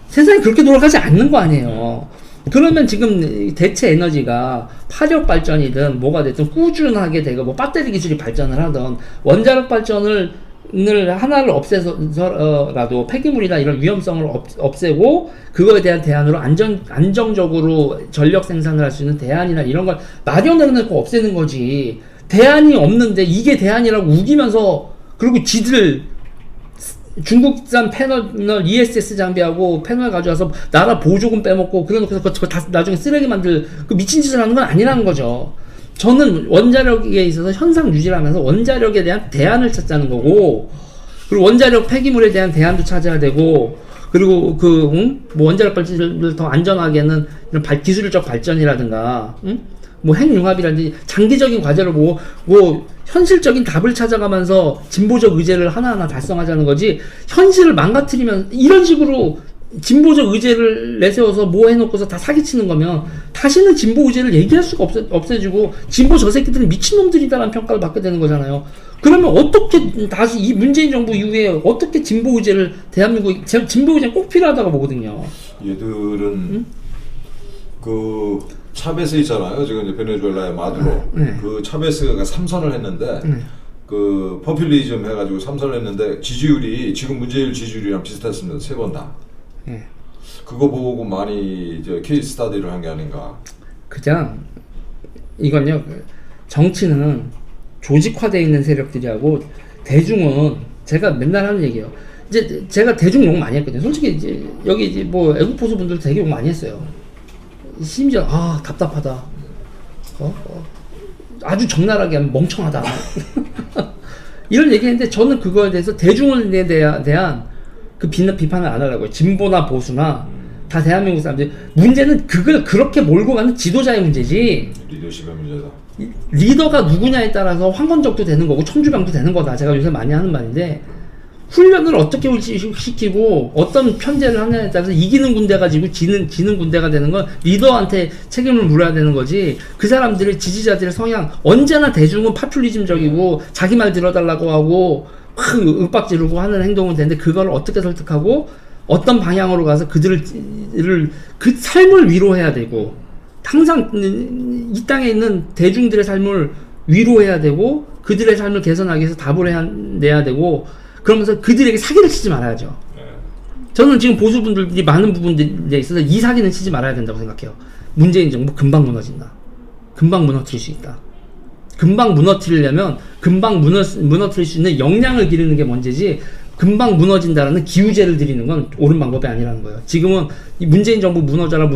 세상이 그렇게 돌아가지 않는 거 아니에요. 그러면 지금 대체 에너지가 화력 발전이든 뭐가 됐든 꾸준하게 되고 뭐 배터리 기술이 발전을 하던 원자력 발전을 하나를 없애서라도 폐기물이나 이런 위험성을 없애고 그거에 대한 대안으로 안정적으로 전력 생산을 할 수 있는 대안이나 이런 걸 마련해놓고 없애는 거지. 대안이 없는데 이게 대안이라고 우기면서, 그리고 지들 중국산 패널 ESS 장비하고 패널 가져와서 나라 보조금 빼먹고 그래놓고서 그거 다 나중에 쓰레기 만들 그 미친 짓을 하는 건 아니라는 거죠. 저는 원자력에 있어서 현상 유지를 하면서 원자력에 대한 대안을 찾자는 거고, 그리고 원자력 폐기물에 대한 대안도 찾아야 되고, 그리고 뭐 원자력 발전을 더 안전하게는 이런 기술적 발전이라든가, 뭐 핵융합이라든지 장기적인 과제를 뭐 현실적인 답을 찾아가면서 진보적 의제를 하나하나 달성하자는 거지, 현실을 망가뜨리면 이런 식으로 진보적 의제를 내세워서 뭐 해놓고서 다 사기치는 거면 다시는 진보 의제를 얘기할 수가 없어지고 진보 저 새끼들은 미친놈들이다라는 평가를 받게 되는 거잖아요. 그러면 어떻게 다시 이 문재인 정부 이후에 어떻게 진보 의제를 대한민국 진보 의제는 꼭 필요하다고 보거든요. 얘들은 그 차베스 있잖아요. 지금 이제 베네수엘라의 마두로 그 차베스가 3선을 했는데 그 포퓰리즘 해가지고 3선을 했는데 지지율이 지금 문재인 지지율이랑 비슷했습니다. 3번 다. 그거 보고 많이 이제 케이스 스타디를 한 게 아닌가. 그냥 이건요, 정치는 조직화되어 있는 세력들이 하고 대중은 제가 맨날 하는 얘기예요. 이제 제가 대중 욕 많이 했거든요. 솔직히 이제 여기 이제 뭐 애국 보수 분들 되게 욕 많이 했어요. 심지어 답답하다. 아주 적나라하게 하면 멍청하다. 이런 얘기했는데 저는 그거에 대해서 대중에 대한 그 비판을 안 하려고요. 진보나 보수나 다 대한민국 사람들. 문제는 그걸 그렇게 몰고 가는 지도자의 문제지. 리더십의 문제다. 리더가 누구냐에 따라서 황건적도 되는 거고 천주병도 되는 거다. 제가 요새 많이 하는 말인데, 훈련을 어떻게 시키고 어떤 편제를 하냐에 따라서 이기는 군대가 지고 지는 군대가 되는 건 리더한테 책임을 물어야 되는 거지. 그 사람들의 지지자들의 성향, 언제나 대중은 파퓰리즘적이고 자기 말 들어달라고 하고 막 윽박 지르고 하는 행동은 되는데, 그걸 어떻게 설득하고 어떤 방향으로 가서 그들을 그 삶을 위로해야 되고, 항상 이 땅에 있는 대중들의 삶을 위로해야 되고 그들의 삶을 개선하기 위해서 답을 내야 되고, 그러면서 그들에게 사기를 치지 말아야죠. 저는 지금 보수분들이 많은 부분들에 있어서 이 사기는 치지 말아야 된다고 생각해요. 문재인 정부 금방 무너진다. 금방 무너뜨릴 수 있다. 금방 무너뜨리려면 금방 무너뜨릴 수 있는 역량을 기르는 게 문제지, 금방 무너진다라는 기우제를 드리는 건 옳은 방법이 아니라는 거예요. 지금은 이 문재인 정부 무너져라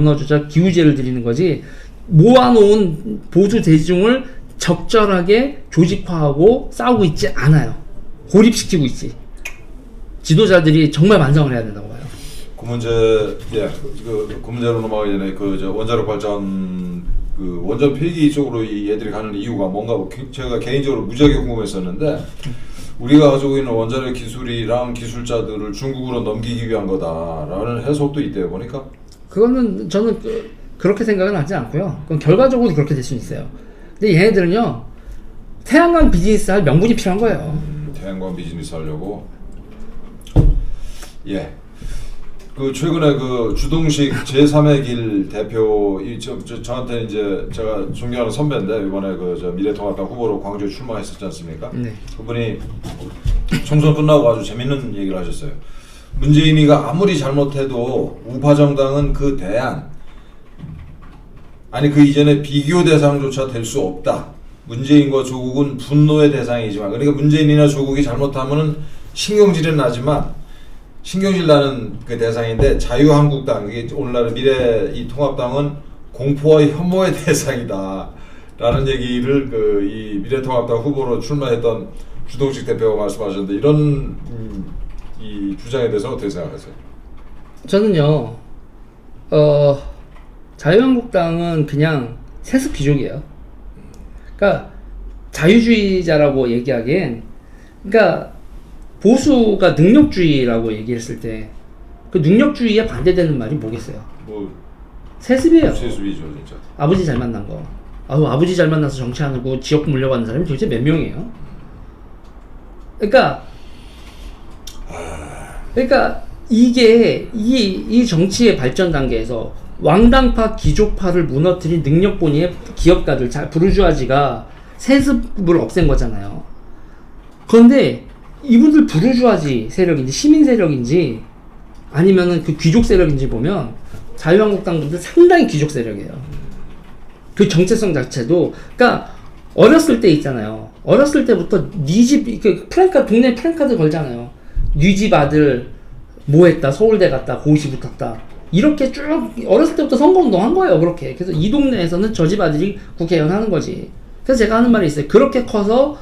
기우제를 드리는 거지, 모아놓은 보수 대중을 적절하게 조직화하고 싸우고 있지 않아요. 고립시키고 있지. 지도자들이 정말 반성을 해야 된다고 봐요. 그 문제, 그 문제로 넘어가기 전에 저 원자력 발전 원전 폐기 쪽으로 이 애들이 가는 이유가 뭔가 제가 개인적으로 무지하게 궁금했었는데, 우리가 가지고 있는 원자력 기술이랑 기술자들을 중국으로 넘기기 위한 거다라는 해석도 있대요, 보니까. 그거는 저는 그렇게 생각은 하지 않고요. 그건 결과적으로 그렇게 될 수 있어요. 근데 얘네들은요, 태양광 비즈니스 할 명분이 필요한 거예요. 태양광 비즈니스 하려고. 예. 그 최근에 그 주동식 제3의 길 대표 저한테 이제 제가 존경하는 선배인데, 이번에 저 미래통합당 후보로 광주에 출마했었지 않습니까? 네. 그분이 총선 끝나고 아주 재밌는 얘기를 하셨어요. 문재인이가 아무리 잘못해도 우파 정당은 그 대안, 아니 그 이전에 비교 대상조차 될 수 없다. 문재인과 조국은 분노의 대상이지만, 그러니까 문재인이나 조국이 잘못하면은 신경질은 나지만, 신경질 나는 그 대상인데, 자유한국당, 오늘날 미래 이 통합당은 공포와 혐오의 대상이다 라는 얘기를 이 미래통합당 후보로 출마했던 주동식 대표가 말씀하셨는데, 이런 이 주장에 대해서 어떻게 생각하세요? 저는요, 자유한국당은 그냥 세습 귀족이에요. 그러니까 자유주의자라고 얘기하기엔, 그러니까 보수가 능력주의라고 얘기했을 때 그 능력주의에 반대되는 말이 뭐겠어요? 세습이에요. 세습이죠, 진짜. 아버지 잘 만난 거. 아버지 잘 만나서 정치하고 지역구 물려가는 사람이 도대체 몇 명이에요? 그러니까 이게 이 정치의 발전 단계에서 왕당파 귀족파를 무너뜨린 능력본위의 기업가들, 부르주아지가 세습을 없앤 거잖아요. 그런데 이분들 부르주아지 세력인지 시민 세력인지 아니면은 그 귀족 세력인지 보면 자유한국당 분들 상당히 귀족 세력이에요. 그 정체성 자체도, 그러니까 어렸을 때 있잖아요. 어렸을 때부터 네 집 동네 플랜카드 걸잖아요. 네 집 아들 뭐 했다, 서울대 갔다, 고시 붙었다, 이렇게 쭉 어렸을 때부터 선거운동 한 거예요. 그렇게. 그래서 이 동네에서는 저 집 아들이 국회의원 하는 거지. 그래서 제가 하는 말이 있어요. 그렇게 커서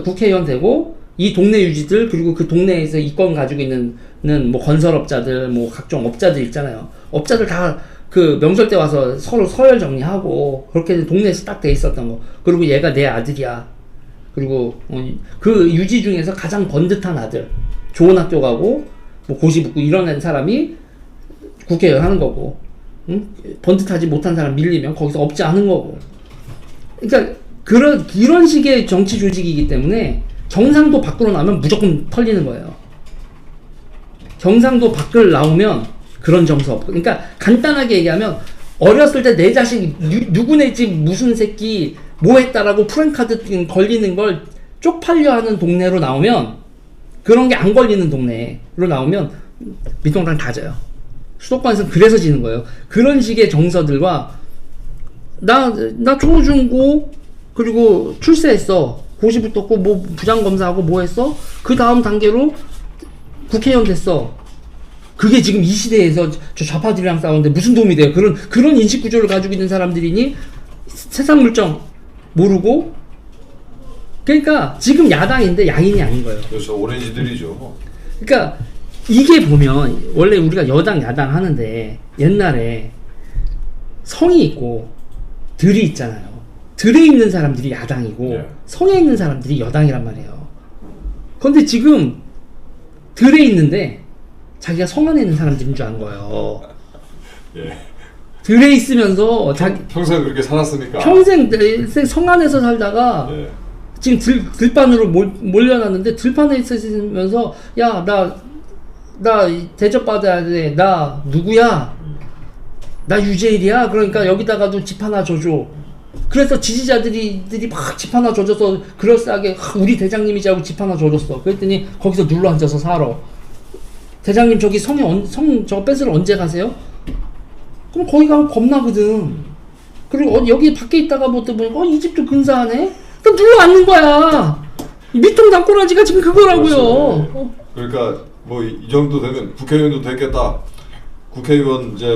국회의원 되고 이 동네 유지들 그리고 그 동네에서 이권 가지고 있는 뭐 건설업자들 뭐 각종 업자들 있잖아요. 업자들 다 그 명절 때 와서 서로 서열 정리하고 그렇게 동네에서 딱 돼 있었던 거. 그리고 얘가 내 아들이야. 그리고 그 유지 중에서 가장 번듯한 아들, 좋은 학교 가고 뭐 고시 붙고 이런 사람이 국회의원 하는 거고, 응? 번듯하지 못한 사람 밀리면 거기서 없지 않은 거고. 그러니까 이런 식의 정치 조직이기 때문에 경상도 밖으로 나오면 무조건 털리는 거예요. 경상도 밖을 나오면 그런 정서 없고. 그러니까 간단하게 얘기하면 어렸을 때 내 자식 누구네 집 무슨 새끼 뭐 했다라고 프랜카드 걸리는 걸 쪽팔려 하는 동네로 나오면, 그런 게 안 걸리는 동네로 나오면 민통당 다 져요. 수도권에서는 그래서 지는 거예요. 그런 식의 정서들과 나 초중고 그리고 출세했어. 고시 붙었고 뭐 부장검사하고 뭐 했어? 그 다음 단계로 국회의원 됐어. 그게 지금 이 시대에서 저 좌파들이랑 싸우는데 무슨 도움이 돼요? 그런 인식 구조를 가지고 있는 사람들이니 세상 물정 모르고. 그러니까 지금 야당인데 야인이 아닌 거예요. 그래서 오렌지들이죠. 그러니까 이게 보면 원래 우리가 여당 야당 하는데 옛날에 성이 있고 들이 있잖아요. 들에 있는 사람들이 야당이고 네. 성에 있는 사람들이 여당이란 말이에요. 그런데 지금 들에 있는데 자기가 성 안에 있는 사람들인 줄 아는 거예요. 예. 들에 있으면서 평생 그렇게 살았으니까. 평생 성 안에서 살다가 예. 지금 들판으로 몰려놨는데, 들판에 있으면서 야 나 대접받아야 돼. 나 누구야? 나 유재일이야. 그러니까 여기다가도 집 하나 줘줘. 그래서 지지자들이 막 집 하나 줘줘서 그럴싸하게 우리 대장님이지 하고 집 하나 줘줬어. 그랬더니 거기서 눌러 앉아서 살아. 대장님 저기 성 저 뺏으러 언제 가세요? 그럼 거기 가면 겁나거든. 그리고 여기 밖에 있다가 뭐 또 보니까 이 집도 근사하네? 또 눌러 앉는 거야. 미통당 꼬라지가 지금 그거라고요. 그렇죠. 그러니까 뭐 이 정도 되면 국회의원도 됐겠다. 국회의원 이제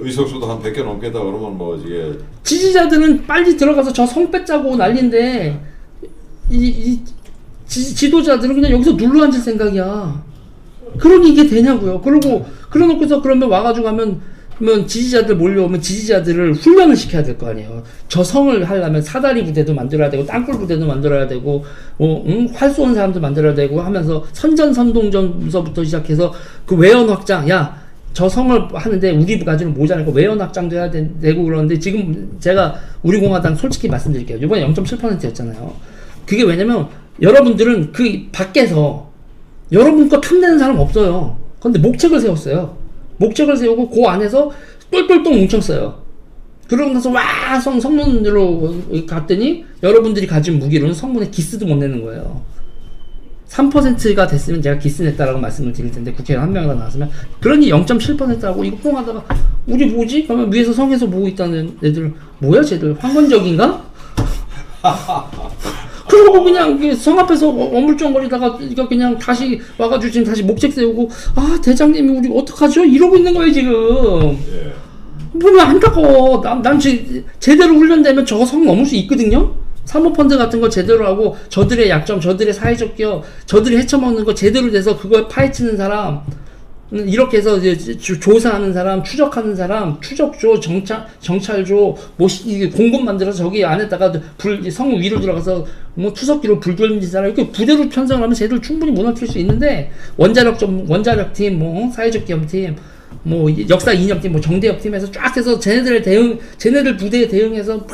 의석수도 한 100개 넘겠다 그러면 뭐 이게 지지자들은 빨리 들어가서 저 성 뺏자고 난리인데 지도자들은 그냥 여기서 눌러 앉을 생각이야. 그러니 이게 되냐고요. 그러놓고서 그러면 와가지고 하면 지지자들 몰려오면 지지자들을 훈련을 시켜야 될 거 아니에요. 저 성을 하려면 사다리 부대도 만들어야 되고 땅굴 부대도 만들어야 되고 활 쏘는 사람도 만들어야 되고 하면서 선전선동전서부터 시작해서 그 외연 확장, 야 저 성을 하는데 우리 가지고 모자라니까 외연 확장도 해야 되고 그러는데, 지금 제가 우리 공화당 솔직히 말씀드릴게요. 이번에 0.7%였잖아요. 그게 왜냐면 여러분들은 그 밖에서 여러분 거 탐내는 사람 없어요. 그런데 목책을 세웠어요. 목책을 세우고 그 안에서 똘똘똘 뭉쳤어요. 그러고 나서 와 성문으로 갔더니 여러분들이 가진 무기로는 성문에 기스도 못 내는 거예요. 3%가 됐으면 제가 기스 냈다라고 말씀을 드릴 텐데 국회의원 한 명이나 나왔으면, 그러니 0.7%라고 이거 뽕하다가 우리 뭐지? 그러면 위에서 성에서 보고 있다는 애들 뭐야 쟤들 황건적인가? 그러고 그냥 성 앞에서 어물쩡거리다가 이거 그냥 다시 와가지고 지금 다시 목책 세우고 아 대장님이 우리 어떡하죠? 이러고 있는 거예요 지금. 예. 보면 안타까워. 난 제대로 훈련되면 저거 성 넘을 수 있거든요. 사모펀드 같은 거 제대로 하고 저들의 약점, 저들의 사회적 기업, 저들이 헤쳐먹는 거 제대로 돼서 그걸 파헤치는 사람, 이렇게 해서 이제 조사하는 사람, 추적하는 사람, 추적조, 정찰조, 뭐 이게 공급 만들어서 저기 안에다가 성 위로 들어가서 뭐 투석기로 불 돌리는 사람, 이렇게 부대로 편성을 하면 쟤들 충분히 무너뜨릴 수 있는데, 원자력 팀, 뭐 사회적 기업 팀, 뭐 역사 이념팀, 뭐 정대협 팀에서 쫙 해서 쟤네들 부대에 대응해서 막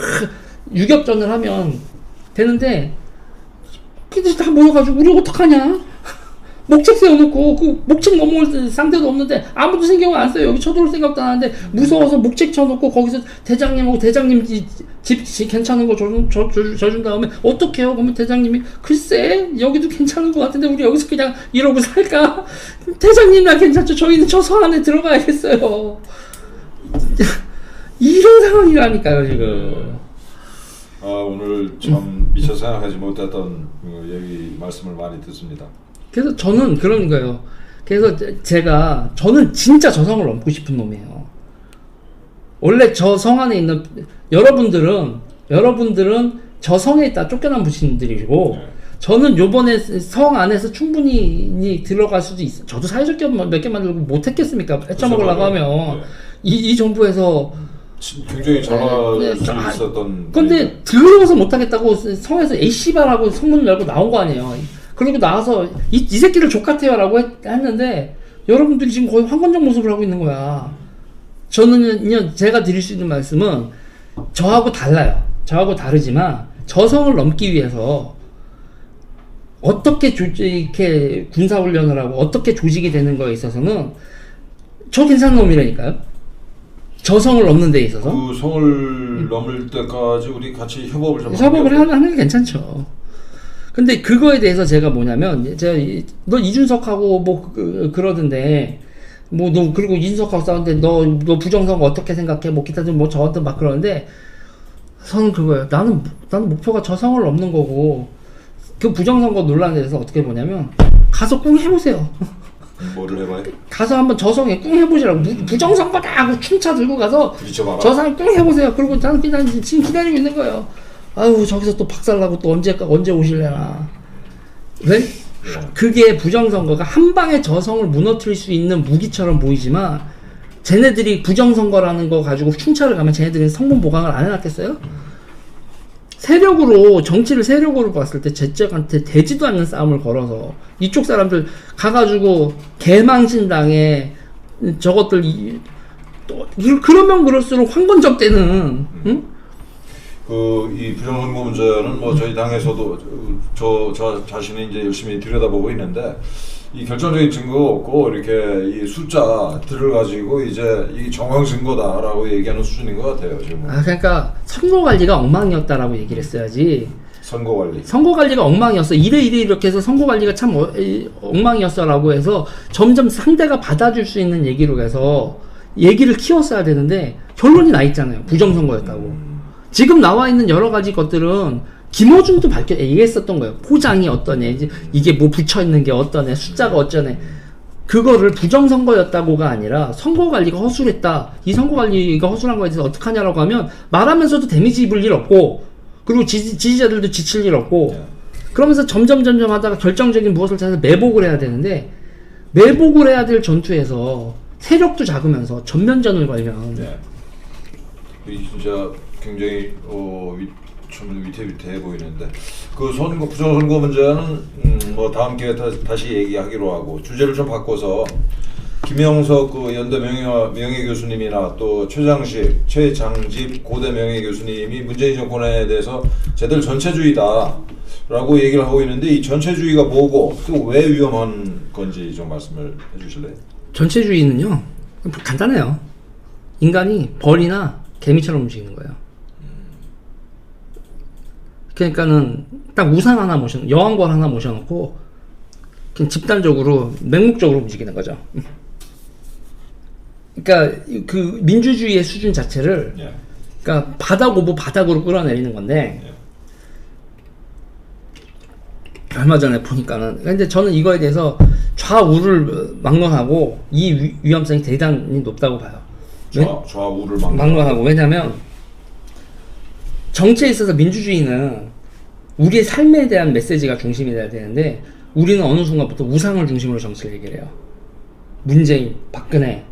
유격전을 하면 되는데, 걔들 다 모여가지고 우리 어떡하냐? 목책 세워놓고 그 목책 넘어올 상대도 없는데 아무도 신경을 안 써요. 여기 쳐들어올 생각도 안 하는데 무서워서 목책 쳐놓고 거기서 대장님하고 대장님 집 괜찮은 거 줘준 다음에 어떡해요? 그러면 대장님이 글쎄 여기도 괜찮은 것 같은데 우리 여기서 그냥 이러고 살까? 대장님 나 괜찮죠? 저희는 저 성 안에 들어가야겠어요. 이런 상황이라니까요 지금. 아 오늘 참 미처 생각하지 못했던 얘기 말씀을 많이 듣습니다. 그래서 저는 그런 거예요. 그래서 저는 진짜 저 성을 넘고 싶은 놈이에요. 원래 저 성 안에 있는 여러분들은 저 성에 있다 쫓겨난 분들이고, 저는 요번에 성 안에서 충분히 들어갈 수도 있어. 저도 사회적 기업 몇 개 만들고 못했겠습니까? 헤쳐먹으려고 하면. 이 정부에서. 굉장히 잘할 수 있었던. 근데 들어가서 못하겠다고 성에서 A씨발하고 성문 열고 나온 거 아니에요. 그리고 나와서 이 새끼를 족같아요라고 했는데 여러분들이 지금 거의 황건적 모습을 하고 있는 거야. 저는요, 제가 드릴 수 있는 말씀은 저하고 달라요. 저하고 다르지만 저성을 넘기 위해서 어떻게 이렇게 군사훈련을 하고 어떻게 조직이 되는 거에 있어서는 저 괜찮은 놈이라니까요. 저성을 넘는 데 있어서. 그 성을 넘을 때까지 우리 같이 협업을 좀 하는 게 괜찮죠. 근데 그거에 대해서 제가 뭐냐면, 너 이준석하고 뭐 그러던데, 뭐 너 그리고 이준석하고 싸우는데 너 부정선거 어떻게 생각해? 뭐 기타 뭐 저한테 막 그러는데, 저는 그거예요. 나는 목표가 저성을 넘는 거고, 그 부정선거 논란에 대해서 어떻게 보냐면, 가서 꿍 해보세요. 뭐를 해봐요? 가서 한번 저성에 꿍 해보시라고. 부정선거다 하고 춤차 들고 가서 부딪혀봐라. 저성 꿍 해보세요. 그리고 나는 지금 기다리고 있는 거예요. 아유, 저기서 또 박살나고 또 언제 오실래나. 왜? 그게 부정선거가 한 방에 저성을 무너뜨릴 수 있는 무기처럼 보이지만, 쟤네들이 부정선거라는 거 가지고 춤차를 가면 쟤네들이 성분 보강을 안 해놨겠어요? 정치를 세력으로 봤을 때 제적한테 되지도 않는 싸움을 걸어서 이쪽 사람들 가가지고 개망신당에 저것들 또 그러면 그럴수록 황건적 때는 응? 이 부정선거 문제는 뭐 저희 당에서도 저 자신이 이제 열심히 들여다보고 있는데 이 결정적인 증거가 없고 이렇게 이 숫자들을 가지고 이제 이 정황 증거다라고 얘기하는 수준인 것 같아요 지금. 그러니까 선거 관리가 엉망이었다라고 얘기를 했어야지. 선거 관리가 엉망이었어. 이래 이렇게 해서 선거 관리가 참 엉망이었어라고 해서 점점 상대가 받아줄 수 있는 얘기로 해서 얘기를 키웠어야 되는데 결론이 나 있잖아요. 부정선거였다고. 지금 나와 있는 여러 가지 것들은 김어준도 얘기했었던 거예요. 포장이 어떠네, 이게 뭐 붙여있는 게 어떠네, 숫자가 어쩌네. 그거를 부정선거였다고가 아니라 선거관리가 허술했다. 이 선거관리가 허술한 거에 대해서 어떡하냐라고 하면 말하면서도 데미지 입을 일 없고, 그리고 지지자들도 지칠 일 없고, 그러면서 점점 하다가 결정적인 무엇을 찾아서 매복을 해야 되는데, 매복을 해야 될 전투에서 세력도 작으면서 전면전을 걸면 진짜 굉장히 좀 위태위태해 보이는데 그 부정선거 문제는 뭐 다음 기회에 다시 얘기하기로 하고 주제를 좀 바꿔서 김영석 그 연대 명예교수님이나 또 최장집 고대 명예교수님이 문재인 정권에 대해서 쟤들 전체주의다라고 얘기를 하고 있는데 이 전체주의가 뭐고 또 왜 위험한 건지 좀 말씀을 해주실래요? 전체주의는요 간단해요. 인간이 벌이나 개미처럼 움직이는 거예요. 그러니까는 딱 우상 하나 여왕벌 하나 모셔놓고 그냥 집단적으로 맹목적으로 움직이는 거죠. 그러니까 그 민주주의의 수준 자체를 그러니까 바닥 오브 바닥으로 끌어내리는 건데 얼마 전에 보니까는 근데 저는 이거에 대해서 좌우를 막론하고 이 위험성이 대단히 높다고 봐요. 좌우를 막론하고 왜냐면 정치에 있어서 민주주의는 우리의 삶에 대한 메시지가 중심이 돼야 되는데 우리는 어느 순간부터 우상을 중심으로 정치를 얘기를 해요. 문재인, 박근혜,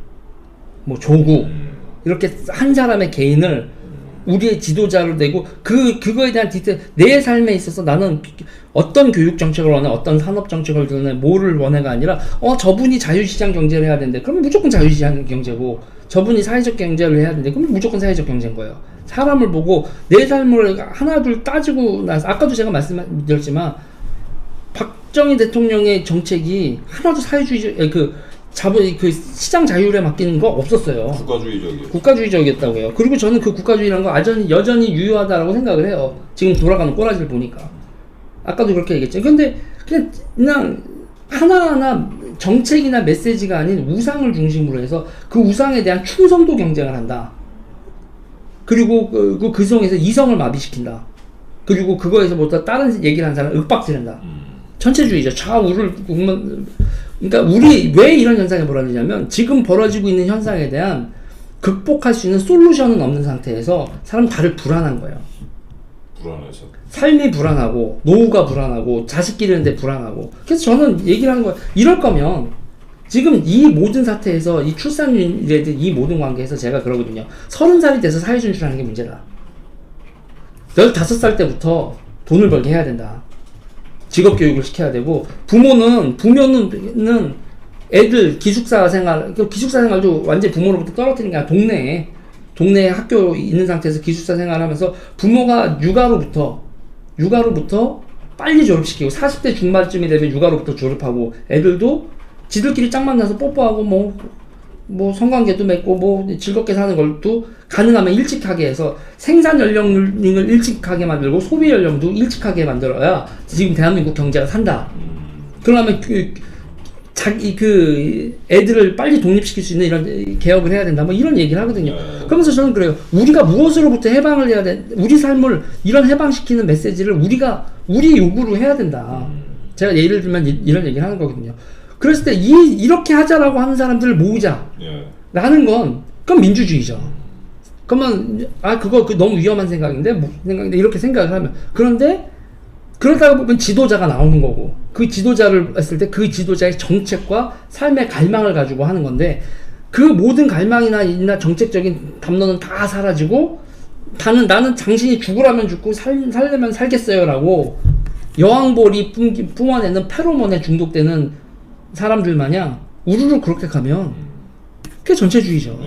뭐 조국 이렇게 한 사람의 개인을 우리의 지도자로 되고 그거에 대한 디테일 내 삶에 있어서 나는 어떤 교육 정책을 원해 어떤 산업 정책을 원해 뭐를 원해가 아니라 저분이 자유시장 경제를 해야 되는데 그러면 무조건 자유시장 경제고 저분이 사회적 경제를 해야 되는데 그러면 무조건 사회적 경제인 거예요. 사람을 보고 내 삶을 하나 둘 따지고 나서 아까도 제가 말씀드렸지만 박정희 대통령의 정책이 하나도 사회주의 그 시장 자율에 맡기는 거 없었어요. 국가주의적이었다고요. 그리고 저는 그 국가주의라는 거 여전히 유효하다라고 생각을 해요. 지금 돌아가는 꼬라지를 보니까. 아까도 그렇게 얘기했죠. 근데 그냥 하나하나 정책이나 메시지가 아닌 우상을 중심으로 해서 그 우상에 대한 충성도 경쟁을 한다. 그리고 그 성에서 이성을 마비시킨다. 그리고 그거에서 보다 다른 얘기를 하는 사람을 윽박지른다. 전체주의죠. 좌우를 그러니까 우리 왜 이런 현상이 벌어지냐면 지금 벌어지고 있는 현상에 대한 극복할 수 있는 솔루션은 없는 상태에서 사람 다들 불안한 거예요. 불안해서. 삶이 불안하고 노후가 불안하고 자식 기르는데 불안하고. 그래서 저는 얘기를 하는 거예요. 이럴 거면 지금 이 모든 사태에서 이 출산율이라든 이 모든 관계에서 제가 그러거든요. 30살이 돼서 사회준출하는 게 문제다. 15살 때부터 돈을 벌게 해야 된다. 직업교육을 시켜야 되고, 부모는 애들 기숙사 생활도 완전히 부모로부터 떨어뜨리는 게 아니라 동네에 학교 있는 상태에서 기숙사 생활하면서 부모가 육아로부터 빨리 졸업시키고 40대 중반쯤이 되면 육아로부터 졸업하고 애들도 지들끼리 짝 만나서 뽀뽀하고 뭐 성관계도 맺고 뭐 즐겁게 사는 걸도 가능하면 일찍 하게 해서 생산 연령을 일찍 하게 만들고 소비 연령도 일찍 하게 만들어야 지금 대한민국 경제가 산다. 그러면 애들을 빨리 독립시킬 수 있는 이런 개혁을 해야 된다. 뭐 이런 얘기를 하거든요. 그러면서 저는 그래요. 우리가 무엇으로부터 해방을 해야 돼? 우리 삶을 이런 해방시키는 메시지를 우리 요구로 해야 된다. 제가 예를 들면 이런 얘기를 하는 거거든요. 그랬을 때 이렇게 하자라고 하는 사람들을 모으자. 라는 건 그건 민주주의죠. 그러면 그거 너무 위험한 생각인데 이렇게 생각을 하면 그런데 그러다가 보면 지도자가 나오는 거고 그 지도자를 했을 때 그 지도자의 정책과 삶의 갈망을 가지고 하는 건데 그 모든 갈망이나 정책적인 담론은 다 사라지고 나는 당신이 죽으라면 죽고 살려면 살겠어요라고 여왕벌이 뿜어내는 페로몬에 중독되는 사람들 마냥 우르르 그렇게 가면 그게 전체주의죠.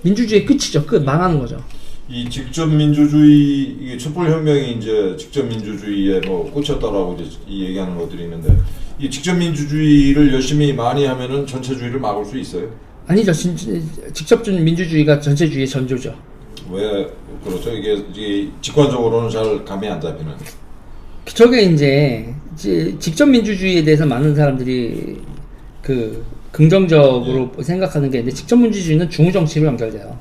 민주주의의 끝이죠. 끝. 망하는 거죠. 이 직접 민주주의, 이게 촛불혁명이 이제 직접 민주주의에 꽂혔다라고 이제 이 얘기하는 것들이 있는데, 이 직접 민주주의를 열심히 많이 하면은 전체주의를 막을 수 있어요? 아니죠. 직접 민주주의가 전체주의의 전조죠. 왜 그렇죠? 이게 직관적으로는 잘 감이 안 잡히는. 저게 이제 직접 민주주의에 대해서 많은 사람들이 긍정적으로 생각하는 게 있는데 직접 민주주의는 중우정치로 연결돼요.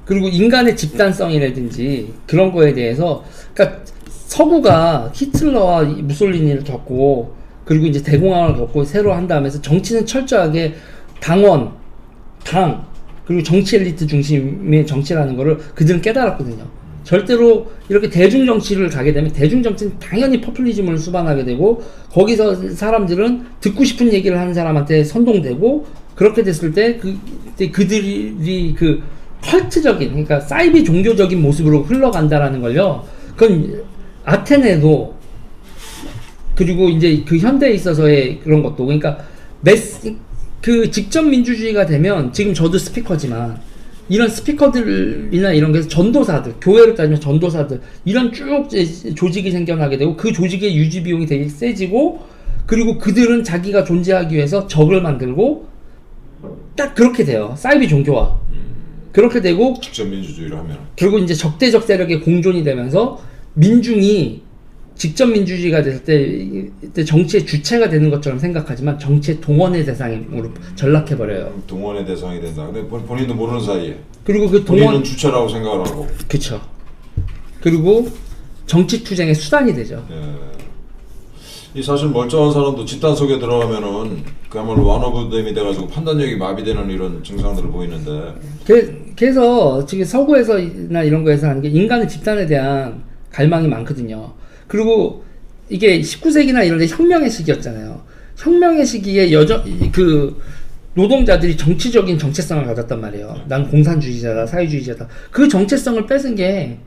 그리고 인간의 집단성이라든지 그런 거에 대해서 그러니까 서구가 히틀러와 무솔리니를 겪고 그리고 이제 대공황을 겪고 새로 한 다음에서 정치는 철저하게 당 그리고 정치 엘리트 중심의 정치라는 거를 그들은 깨달았거든요. 절대로 이렇게 대중정치를 가게 되면 대중정치는 당연히 퍼플리즘을 수반하게 되고 거기서 사람들은 듣고 싶은 얘기를 하는 사람한테 선동되고 그렇게 됐을 때 그들이 컬트적인 그러니까 사이비 종교적인 모습으로 흘러간다라는 걸요. 그건 아테네도 그리고 이제 그 현대에 있어서의 그런 것도 그러니까 직접 민주주의가 되면 지금 저도 스피커지만 이런 스피커들이나 이런 게 전도사들, 교회를 따지면 전도사들 이런 쭉 조직이 생겨나게 되고 그 조직의 유지 비용이 되게 세지고 그리고 그들은 자기가 존재하기 위해서 적을 만들고 딱 그렇게 돼요. 사이비 종교화. 그렇게 되고 직접 민주주의를 하면 그리고 이제 적대적 세력의 공존이 되면서 민중이 직접 민주주의가 됐을 때 정치의 주체가 되는 것처럼 생각하지만 정치의 동원의 대상으로 전락해버려요. 동원의 대상이 된다. 근데 본인도 모르는 사이에. 그리고 그 본인은 주체라고 생각을 하고. 그쵸. 그리고 정치 투쟁의 수단이 되죠. 이 사실 멀쩡한 사람도 집단 속에 들어가면은 그야말로 완어부댐이 돼가지고 판단력이 마비되는 이런 증상들을 보이는데. 그래서 지금 서구에서나 이런 거에서 하는 게 인간의 집단에 대한 갈망이 많거든요. 그리고 이게 19세기나 이런 데 혁명의 시기였잖아요. 혁명의 시기에 노동자들이 정치적인 정체성을 가졌단 말이에요. 난 공산주의자다, 사회주의자다. 그 정체성을 뺏은 게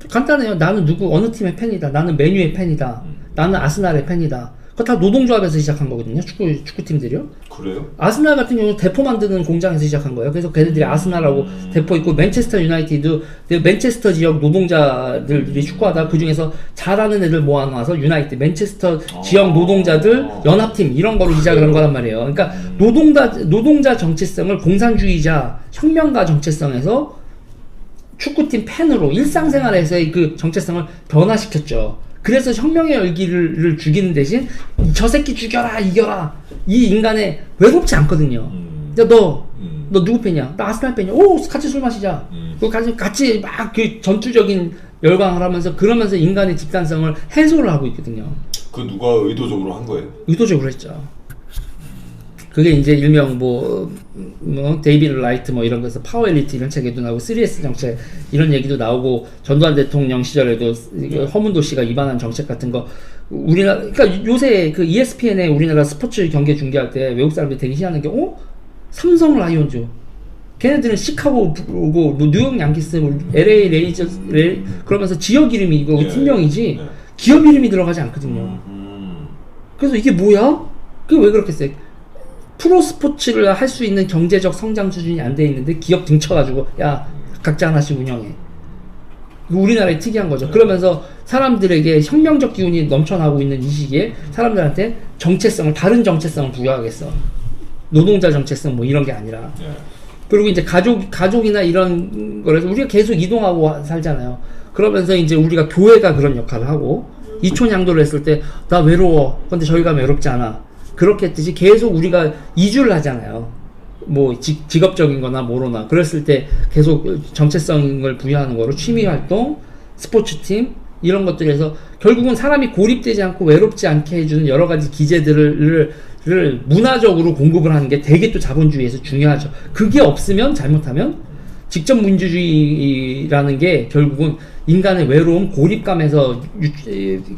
간단해요. 나는 어느 팀의 팬이다. 나는 메뉴의 팬이다. 나는 아스날의 팬이다. 그거 다 노동조합에서 시작한 거거든요. 축구팀들이요. 그래요? 아스날 같은 경우는 대포 만드는 공장에서 시작한 거예요. 그래서 걔네들이 아스날하고 대포 있고 맨체스터 유나이티드 맨체스터 지역 노동자들이 축구하다 그 중에서 잘하는 애들 모아놔서 유나이티드 맨체스터 지역 노동자들 연합팀 이런 거로 시작을 한 거란 말이에요. 그러니까 노동자 정체성을 공산주의자 혁명가 정체성에서 축구팀 팬으로 일상생활에서의 그 정체성을 변화시켰죠. 그래서 혁명의 열기를 죽이는 대신 저 새끼 죽여라 이겨라 이 인간에 외롭지 않거든요. 야 너 누구 팬이야? 나 아스날 팬이야. 오 같이 술 마시자. 같이 막 그 전투적인 열광을 하면서 그러면서 인간의 집단성을 해소를 하고 있거든요. 그 누가 의도적으로 한 거예요? 의도적으로 했죠. 그게 이제 일명 데이비드 라이트 이런 거에서 파워 엘리트 이런 책에도 나오고 3S 정책 이런 얘기도 나오고 전두환 대통령 시절에도 허문도 씨가 입안한 정책 같은 거 우리나라 그러니까 요새 그 ESPN에 우리나라 스포츠 경기 중계할 때 외국 사람들이 되게 희한한 게 삼성 라이온즈 걔네들은 시카고 오고 뉴욕 양키스 LA 레이저스 그러면서 지역 이름이 이거 팀명이지 기업 이름이 들어가지 않거든요. 그래서 이게 뭐야? 그게 왜 그렇겠어요? 프로 스포츠를 할 수 있는 경제적 성장 수준이 안 돼 있는데 기업 등쳐가지고 야 각자 하나씩 운영해. 우리나라에 특이한 거죠. 그러면서 사람들에게 혁명적 기운이 넘쳐나고 있는 이 시기에 사람들한테 다른 정체성을 부여하겠어. 노동자 정체성 이런 게 아니라. 그리고 이제 가족이나 이런 거라서 우리가 계속 이동하고 살잖아요. 그러면서 이제 우리가 교회가 그런 역할을 하고 이촌양도를 했을 때 나 외로워. 근데 저희 가면 외롭지 않아. 그렇게 했듯이 계속 우리가 이주를 하잖아요. 직업적인 거나 뭐로나. 그랬을 때 계속 정체성을 부여하는 거로 취미활동, 스포츠팀, 이런 것들에서 결국은 사람이 고립되지 않고 외롭지 않게 해주는 여러 가지 기제들을 문화적으로 공급을 하는 게 되게 또 자본주의에서 중요하죠. 그게 없으면 잘못하면 직접 민주주의라는 게 결국은 인간의 외로움, 고립감에서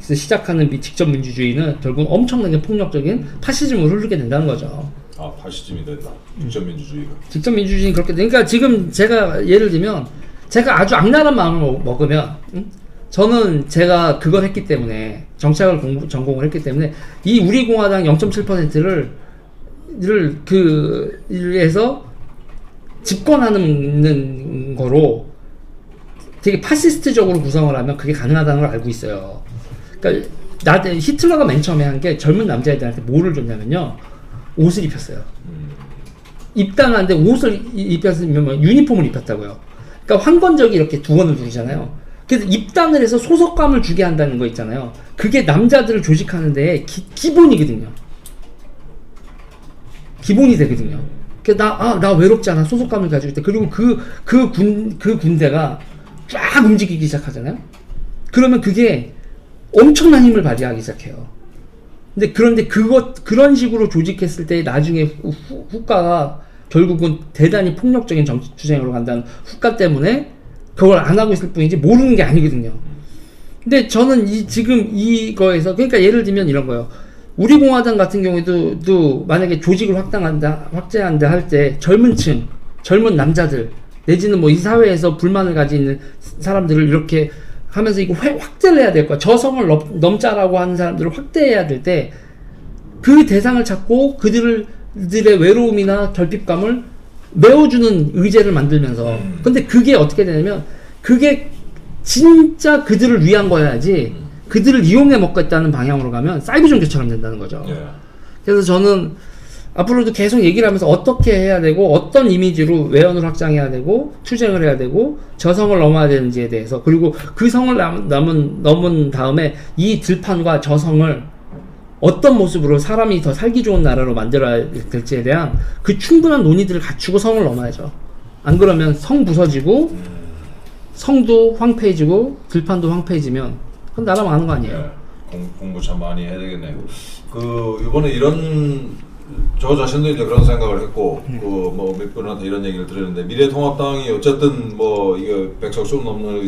시작하는 직접 민주주의는 결국은 엄청나게 폭력적인 파시즘으로 흐르게 된다는 거죠. 아, 파시즘이 된다. 직접 민주주의가. 직접 민주주의는 그렇게 되니까 지금 제가 예를 들면 제가 아주 악랄한 마음을 먹으면 저는 제가 그걸 했기 때문에 정치학을 전공을 했기 때문에 이 우리 공화당 0.7%를 해서 집권하는 거로 되게 파시스트적으로 구성을 하면 그게 가능하다는 걸 알고 있어요. 그러니까 히틀러가 맨 처음에 한 게 젊은 남자애들한테 뭐를 줬냐면요, 옷을 입혔어요. 입당하는데 옷을 입혔으면 유니폼을 입혔다고요. 그러니까 황건적이 이렇게 두건을 두르잖아요. 그래서 입당을 해서 소속감을 주게 한다는 거 있잖아요. 그게 남자들을 조직하는데 기본이거든요. 기본이 되거든요. 나 외롭지 않아. 소속감을 가지고 있다. 그리고 그 군대가 쫙 움직이기 시작하잖아요. 그러면 그게 엄청난 힘을 발휘하기 시작해요. 그런데 그런 식으로 조직했을 때 나중에 후과가 결국은 대단히 폭력적인 정치 투쟁으로 간다는 후과 때문에 그걸 안 하고 있을 뿐이지 모르는 게 아니거든요. 근데 저는 지금 이거에서 그러니까 예를 들면 이런 거예요. 우리 공화당 같은 경우에도 만약에 조직을 확대한다 할 때 젊은 남자들 내지는 이 사회에서 불만을 가지고 있는 사람들을 이렇게 하면서 이거 확대를 해야 될 거야. 저성을 넘자라고 하는 사람들을 확대해야 될 때 그 대상을 찾고 그들의 외로움이나 결핍감을 메워주는 의제를 만들면서 근데 그게 어떻게 되냐면 그게 진짜 그들을 위한 거야지 그들을 이용해 먹겠다는 방향으로 가면 사이버 종교처럼 된다는 거죠. 그래서 저는 앞으로도 계속 얘기를 하면서 어떻게 해야 되고 어떤 이미지로 외연을 확장해야 되고 투쟁을 해야 되고 저성을 넘어야 되는지에 대해서 그리고 그 성을 넘은 다음에 이 들판과 저성을 어떤 모습으로 사람이 더 살기 좋은 나라로 만들어야 될지에 대한 그 충분한 논의들을 갖추고 성을 넘어야죠. 안 그러면 성 부서지고 성도 황폐해지고 들판도 황폐해지면 그건 나라 망하는 거 아니에요. 공부 참 많이 해야 되겠네요. 이번에 저 자신도 이제 그런 생각을 했고, 몇 분한테 이런 얘기를 들었는데, 미래통합당이 어쨌든 이거 100석 넘는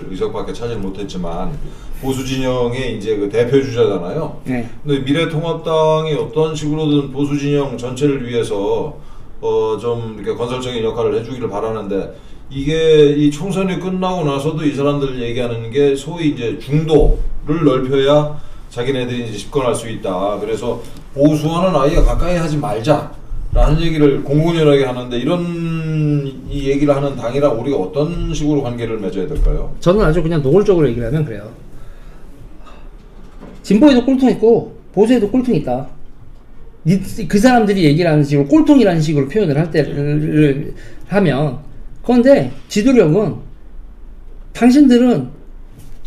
의석밖에 차지 못했지만, 보수 진영의 이제 그 대표 주자잖아요. 근데 미래통합당이 어떤 식으로든 보수 진영 전체를 위해서, 좀 이렇게 건설적인 역할을 해주기를 바라는데, 이게 이 총선이 끝나고 나서도 이 사람들 얘기하는 게 소위 이제 중도를 넓혀야 자기네들이 이제 집권할 수 있다. 그래서 보수와는 아예 가까이 하지 말자라는 얘기를 공공연하게 하는데 이 얘기를 하는 당이랑 우리가 어떤 식으로 관계를 맺어야 될까요? 저는 아주 그냥 노골적으로 얘기를 하면 그래요. 진보에도 꼴통 있고 보수에도 꼴통이 있다. 그 사람들이 얘기를 하는 식으로 꼴통이라는 식으로 표현을 할 때를 하면 그런데 지도력은 당신들은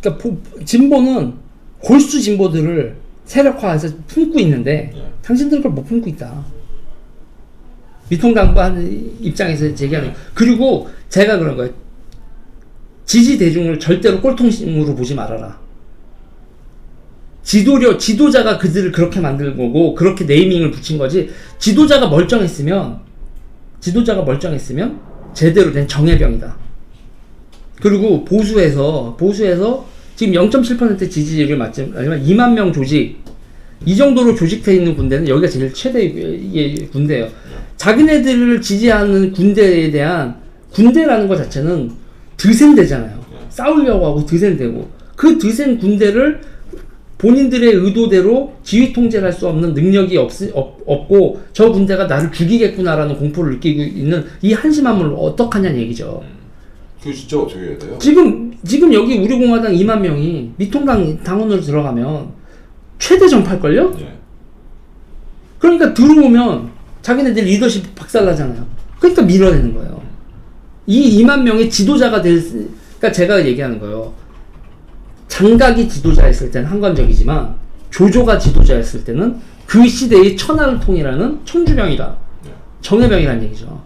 그러니까 진보는 골수 진보들을 세력화해서 품고 있는데 당신들은 그걸 못 품고 있다. 미통당반 입장에서 제기하는 그리고 제가 그런 거예요. 지지 대중을 절대로 꼴통심으로 보지 말아라. 지도자가 그들을 그렇게 만든 거고 그렇게 네이밍을 붙인 거지. 지도자가 멀쩡했으면 제대로 된 정예병이다. 그리고 보수에서 지금 0.7% 지지율을 맞지만 2만 명 조직, 이 정도로 조직되어 있는 군대는 여기가 제일 최대의 군대예요. 자기네들을 지지하는 군대에 대한 군대라는 것 자체는 드센대잖아요. 싸우려고 하고 드센대고, 그 드센 군대를 본인들의 의도대로 지휘 통제를 할 수 없는 능력이 없고 저 군대가 나를 죽이겠구나라는 공포를 느끼고 있는 이 한심함을 어떡하냐는 얘기죠. 그게 진짜 어떻게 해야 돼요? 지금 여기 우리공화당 2만 명이 미통당 당원으로 들어가면 최대 전파일걸요? 예. 그러니까 들어오면 자기네들 리더십 박살나잖아요. 그러니까 밀어내는 거예요. 이 2만 명의 지도자가 그러니까 제가 얘기하는 거예요. 장각이 지도자였을 때는 한관적이지만 조조가 지도자였을 때는 그 시대의 천하를 통일하는 청주병이다. 정예병이라는 얘기죠.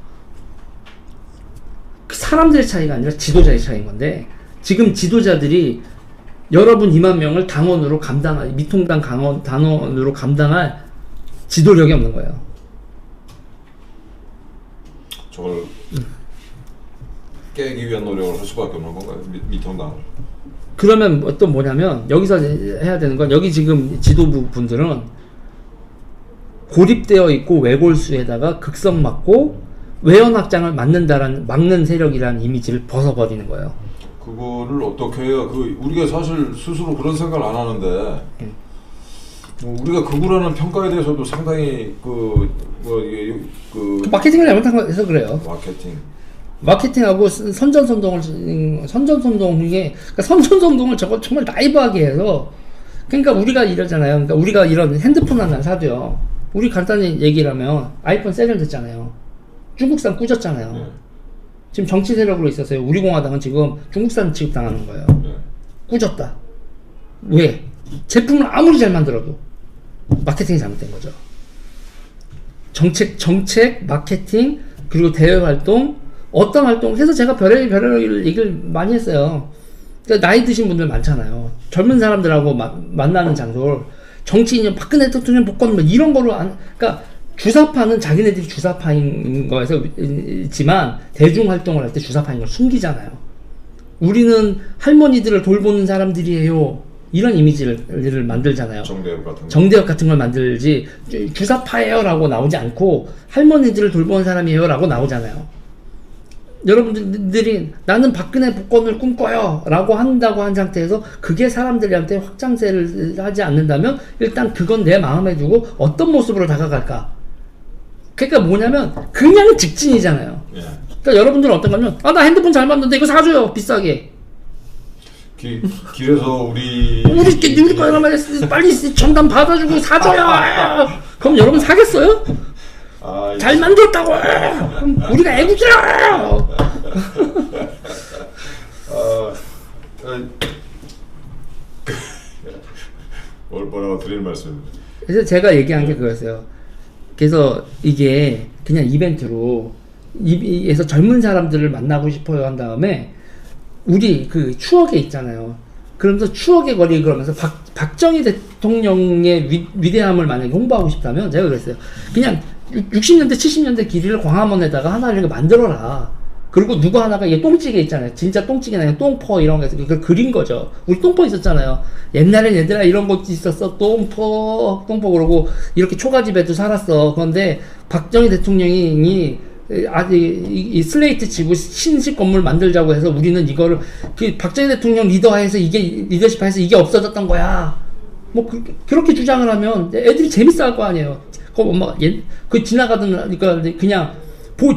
그 사람들의 차이가 아니라 지도자의 차이인 건데, 지금 지도자들이 여러분 2만 명을 당원으로 미통당 당원으로 감당할 지도력이 없는 거예요. 저걸 깨기 위한 노력을 할 수밖에 없는 건가요? 미통당을. 그러면 또 뭐냐면, 여기서 해야 되는 건, 여기 지금 지도부 분들은 고립되어 있고 외골수에다가 극성 맞고 외연확장을 막는 세력이라는 이미지를 벗어버리는 거예요. 그거를 어떻게 해야, 우리가 사실 스스로 그런 생각을 안 하는데, 우리가 극우라는 평가에 대해서도 상당히 그 마케팅을 잘못한 거에서 그래요. 마케팅하고 선전선동을 그러니까 선전선동을 저거 정말 나이브하게 해서, 그러니까 우리가 이러잖아요. 그러니까 우리가 이런 핸드폰 하나 사도요. 우리 간단히 얘기를 하면 아이폰 세련 됐잖아요. 중국산 꾸졌잖아요. 네. 지금 정치 세력으로 있어서요. 우리 공화당은 지금 중국산 취급당하는 거예요. 네. 꾸졌다. 왜? 제품을 아무리 잘 만들어도 마케팅이 잘못된 거죠. 정책, 마케팅, 그리고 대외 활동, 어떤 활동, 그래서 제가 별의별 얘기를 많이 했어요. 그러니까 나이 드신 분들 많잖아요. 젊은 사람들하고 만나는 장소를 정치인이 박근혜 대통령 복권 뭐 이런 거로 그러니까 주사파는 자기네들이 주사파인 거에서지만 대중 활동을 할 때 주사파인 걸 숨기잖아요. 우리는 할머니들을 돌보는 사람들이에요. 이런 이미지를 만들잖아요. 정대협 같은 걸 만들지, 주사파예요 라고 나오지 않고 할머니들을 돌보는 사람이에요 라고 나오잖아요. 여러분들이 나는 박근혜 복권을 꿈꿔요 라고 한다고 한 상태에서 그게 사람들한테 확장세를 하지 않는다면 일단 그건 내 마음에 두고 어떤 모습으로 다가갈까. 그러니까 뭐냐면 그냥 직진이잖아요. 예. 그러니까 여러분들은 어떤 거냐면, 나 핸드폰 잘 만드는데 이거 사줘요 비싸게. 길에서 우리 거라면 빨리 전담 받아주고 사줘요. 그럼 여러분 사겠어요? 잘 만들었다고. 그럼 우리가 애국자야. 뭐라고 드릴 말씀. 그래서 제가 얘기한 게 그거였어요. 그래서 이게 그냥 이벤트로 에서 젊은 사람들을 만나고 싶어요 한 다음에 우리 그 추억에 있잖아요. 그러면서 추억의 거리 그러면서 박정희 대통령의 위대함을 만약에 홍보하고 싶다면 제가 그랬어요. 그냥 60년대 70년대 길이를 광화문에다가 하나를 만들어라. 그리고 누구 하나가 이게 똥찌개 있잖아요. 진짜 똥찌개나 그냥 똥퍼 이런 거 해서 그걸 그린 거죠. 우리 똥퍼 있었잖아요. 옛날엔 얘들아 이런 거 있었어. 똥퍼 그러고 이렇게 초가집에도 살았어. 그런데 박정희 대통령이 이 슬레이트 치고 신식 건물 만들자고 해서 우리는 이거를 박정희 대통령 리더하에서 리더십하에서 이게 없어졌던 거야. 뭐 그렇게 주장을 하면 애들이 재밌어 할 거 아니에요. 지나가던 그냥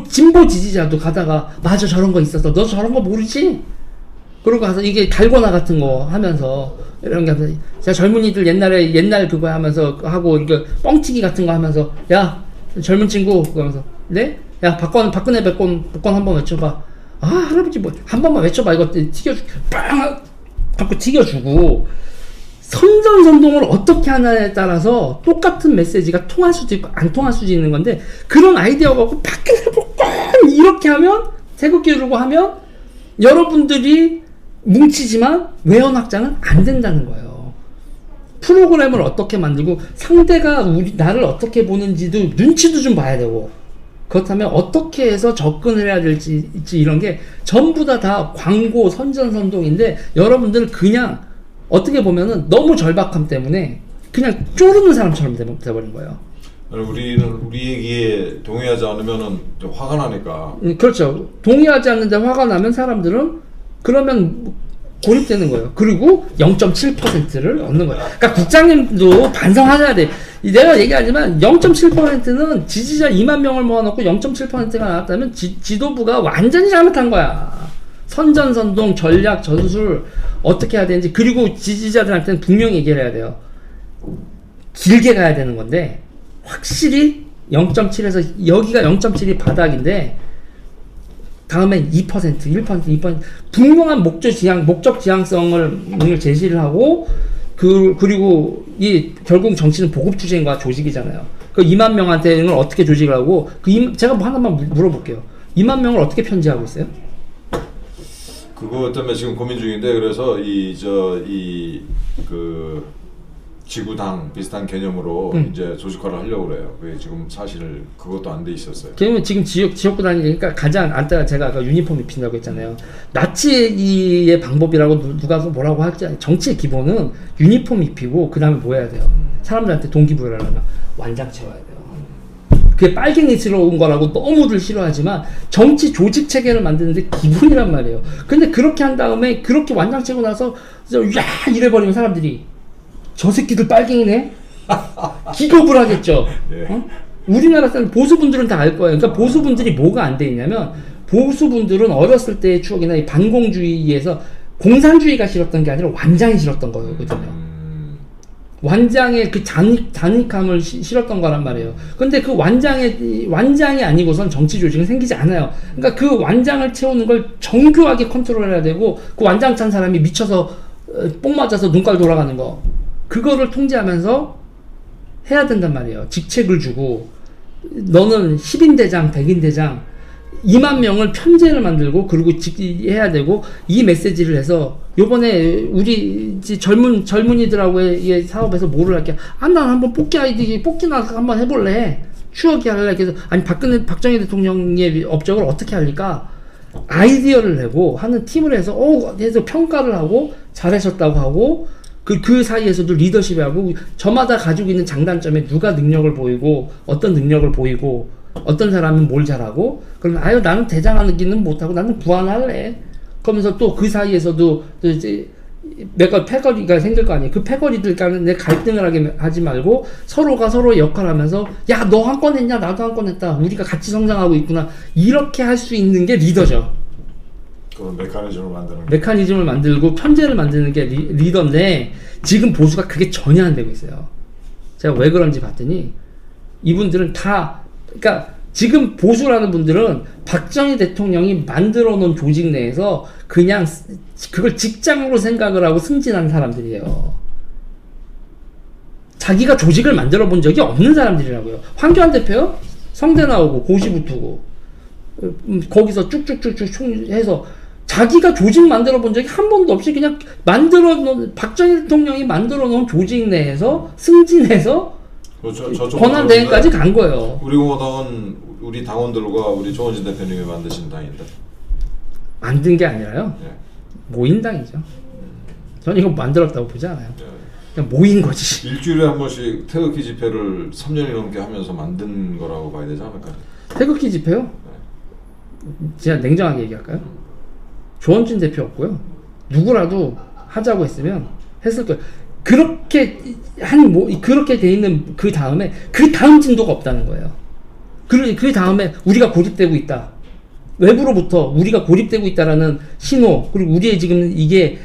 진보 지지자도 가다가 맞아 저런 거 있었어. 너 저런 거 모르지? 그러고 가서 이게 달고나 같은 거 하면서 이런 게 하면서 자 젊은이들 옛날 그거 하면서 하고 이거 뻥튀기 같은 거 하면서 야 젊은 친구 그러면서 네? 야 박근혜 복권 한번 외쳐봐. 아 할아버지 뭐 한 번만 외쳐봐. 이거 튀겨주고 빵 갖고 튀겨주고 선전선동을 어떻게 하냐에 따라서 똑같은 메시지가 통할 수도 있고 안 통할 수도 있는 건데 그런 아이디어가 갖고 박근혜 복권 이렇게 하면 태극기 들고 하면 여러분들이 뭉치지만 외연 확장은 안 된다는 거예요. 프로그램을 어떻게 만들고 상대가 나를 어떻게 보는지도 눈치도 좀 봐야 되고 그렇다면 어떻게 해서 접근을 해야 될지 이런 게 전부 다 광고 선전선동인데 여러분들은 그냥 어떻게 보면은 너무 절박함 때문에 그냥 쪼르는 사람처럼 돼버린 거예요. 우리는 우리 얘기에 동의하지 않으면은 좀 화가 나니까. 그렇죠. 동의하지 않는데 화가 나면 사람들은 그러면 고립되는 거예요. 그리고 0.7%를 얻는 거예요. 그러니까 국장님도 반성하셔야 돼. 내가 얘기하지만 0.7%는 지지자 2만 명을 모아놓고 0.7%가 나왔다면 지도부가 완전히 잘못한 거야. 선전선동, 전략, 전술 어떻게 해야 되는지 그리고 지지자들한테는 분명히 얘기를 해야 돼요. 길게 가야 되는 건데 확실히 0.7에서 여기가 0.7이 바닥인데 다음에 2%, 1%, 2% 분명한 목적 지향성을 제시를 하고 그리고 결국 정치는 보급 투쟁과 조직이잖아요. 그 2만 명한테는 어떻게 조직을 하고 제가 뭐 하나만 물어볼게요. 2만 명을 어떻게 편지하고 있어요? 그거 때문에 지금 고민 중인데 그래서 지구당 비슷한 개념으로 이제 조직화를 하려고 그래요. 그게 지금 사실 그것도 안 돼 있었어요. 그러면 지금 지역구 다니니까 가장 제가 아까 유니폼 입힌다고 했잖아요. 나치의 방법이라고 누가 뭐라고 할지 정치의 기본은 유니폼 입히고 그 다음에 뭐 해야 돼요? 사람들한테 동기부여를 하려면 완장 채워야 돼요. 그게 빨갱이스러운 거라고 너무들 싫어하지만 정치 조직 체계를 만드는데 기본이란 말이에요. 근데 그렇게 한 다음에 그렇게 완장 채고 나서 야 이래버리면 사람들이 저 새끼들 빨갱이네? 기겁을 하겠죠. 예. 어? 우리나라 사람 보수분들은 다 알 거예요. 그러니까 보수분들이 뭐가 안 돼 있냐면 보수분들은 어렸을 때의 추억이나 이 반공주의에서 공산주의가 싫었던 게 아니라 완장이 싫었던 거거든요. 완장의 그 잔익함을 싫었던 거란 말이에요. 근데 그 완장이 아니고선 정치 조직은 생기지 않아요. 그러니까 그 완장을 채우는 걸 정교하게 컨트롤해야 되고 그 완장 찬 사람이 미쳐서 뽕 맞아서 눈깔 돌아가는 거 그거를 통제하면서 해야 된단 말이에요. 직책을 주고 너는 10인 대장, 100인 대장 2만 명을 편제를 만들고 그리고 해야 되고 이 메시지를 해서 요번에 우리 젊은이들하고의 사업에서 뭐를 할게 난 한번 뽑기나 한번 해볼래 추억이 할래 그래서 박정희 대통령의 업적을 어떻게 할까 아이디어를 내고 하는 팀을 해서 해서 평가를 하고 잘하셨다고 하고 그 사이에서도 리더십을 하고 저마다 가지고 있는 장단점에 누가 능력을 보이고 어떤 능력을 보이고 어떤 사람은 뭘 잘하고 그러면 나는 대장하기는 못하고 나는 부안할래 그러면서 또 그 사이에서도 또 이제 패거리가 생길 거 아니에요. 그 패거리들 간에 갈등을 하지 말고 서로가 서로의 역할을 하면서 야 너 한 건 했냐 나도 한 건 했다 우리가 같이 성장하고 있구나 이렇게 할 수 있는 게 리더죠. 그런 메커니즘을 만들고 편제를 만드는 게 리더인데 지금 보수가 그게 전혀 안 되고 있어요. 제가 왜 그런지 봤더니 이분들은 그러니까 지금 보수라는 분들은 박정희 대통령이 만들어 놓은 조직 내에서 그냥 그걸 직장으로 생각을 하고 승진한 사람들이에요. 자기가 조직을 만들어 본 적이 없는 사람들이라고요. 황교안 대표요? 성대 나오고 고시 붙고 거기서 쭉쭉쭉쭉 해서 자기가 조직 만들어 본 적이 한 번도 없이 그냥 박정희 대통령이 만들어 놓은 조직 내에서 승진해서 권한 대행까지 간 거예요. 우리 공화당은 우리 당원들과 우리 조원진 대표님이 만드신 당인데 만든 게 아니라요. 네. 모인 당이죠. 저는 이거 만들었다고 보지 않아요. 네. 그냥 모인 거지. 일주일에 한 번씩 태극기 집회를 3년이 넘게 하면서 만든 거라고 봐야 되지 않을까요? 태극기 집회요? 제가 냉정하게 얘기할까요? 조원진 대표였고요. 누구라도 하자고 했으면 했을 거예요. 그렇게 돼 있는 그 다음에 그 다음 진도가 없다는 거예요. 그 다음에 우리가 고립되고 있다. 외부로부터 우리가 고립되고 있다라는 신호 그리고 우리의 지금 이게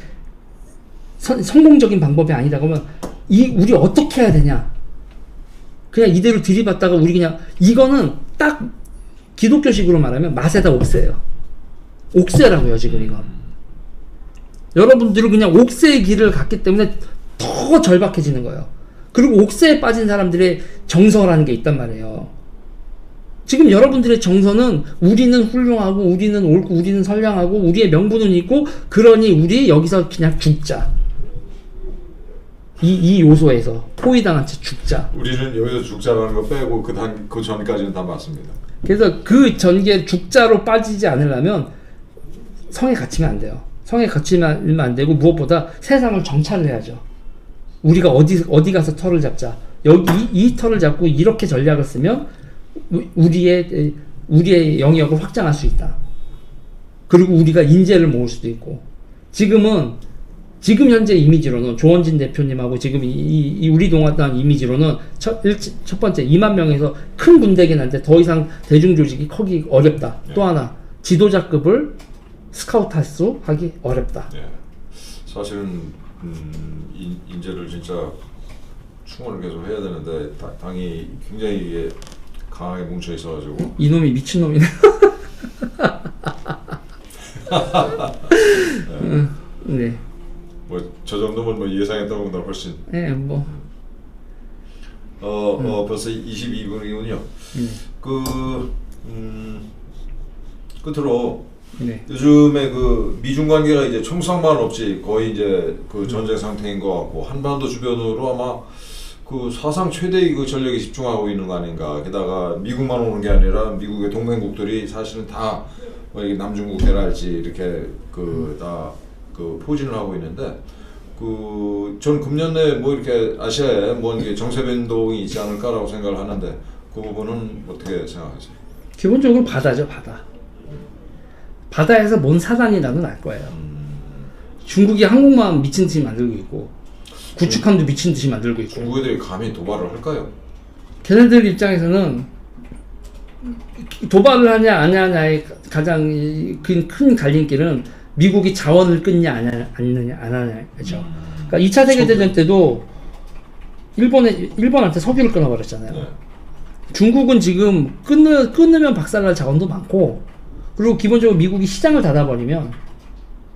성공적인 방법이 아니다 그러면 우리 어떻게 해야 되냐 그냥 이대로 들이받다가 우리 그냥 이거는 딱 기독교식으로 말하면 마세다 옥새예요. 옥새라고요 지금 이건. 여러분들은 그냥 옥새의 길을 갔기 때문에 더 절박해지는 거예요. 그리고 옥새에 빠진 사람들의 정서라는 게 있단 말이에요. 지금 여러분들의 정서는 우리는 훌륭하고 우리는 옳고 우리는 선량하고 우리의 명분은 있고 그러니 우리 여기서 그냥 죽자. 이 요소에서 포위당한 채 죽자. 우리는 여기서 죽자라는 거 빼고 그 전까지는 다 맞습니다. 그래서 그 전개 죽자로 빠지지 않으려면 성에 갇히면 안 돼요. 성에 갇히면 안 되고 무엇보다 세상을 정찰을 해야죠. 우리가 어디 가서 털을 잡자. 여기 이 털을 잡고 이렇게 전략을 쓰면 우리의 영역을 확장할 수 있다. 그리고 우리가 인재를 모을 수도 있고. 지금 현재 이미지로는 조원진 대표님하고 지금 이 우리 동아당 이미지로는 첫 번째 2만 명에서 큰 군대긴 한데 더 이상 대중 조직이 크기 어렵다. 또 하나 지도자급을 스카우트 수 하기 어렵다. 예. 사실은 인재를 진짜 충원을 계속 해야 되는데 당이 굉장히 이게 강하게 뭉쳐 있어가지고 이놈이 미친놈이네. 네. 뭐 저 정도면 뭐 예상했던 것보다 훨씬. 네, 뭐. 벌써 22분이군요. 끝으로 네. 요즘에 그 미중 관계가 이제 총상만 없이 거의 이제 그 전쟁 상태인 것 같고 한반도 주변으로 아마 그 사상 최대의 그 전력이 집중하고 있는 거 아닌가. 게다가 미국만 오는 게 아니라 미국의 동맹국들이 사실은 다 뭐 남중국 해랄지 이렇게 다 포진을 하고 있는데 전 금년 내에 뭐 이렇게 아시아에 뭐 이게 정세 변동이 있지 않을까라고 생각을 하는데 그 부분은 어떻게 생각하세요? 기본적으로 바다죠, 바다. 바다에서 뭔 사단이 나도 날 거예요. 중국이 한국만 미친 듯이 만들고 있고 구축함도 미친 듯이 만들고 있고. 중국 애들이 감히 도발을 할까요? 걔네들 입장에서는 도발을 하냐 안 하냐의 가장 큰 갈림길은 미국이 자원을 끊냐 안 하냐죠. 그러니까 2차 세계대전 때도 일본한테 석유를 끊어버렸잖아요. 네. 중국은 지금 끊으면 박살날 자원도 많고, 그리고 기본적으로 미국이 시장을 닫아버리면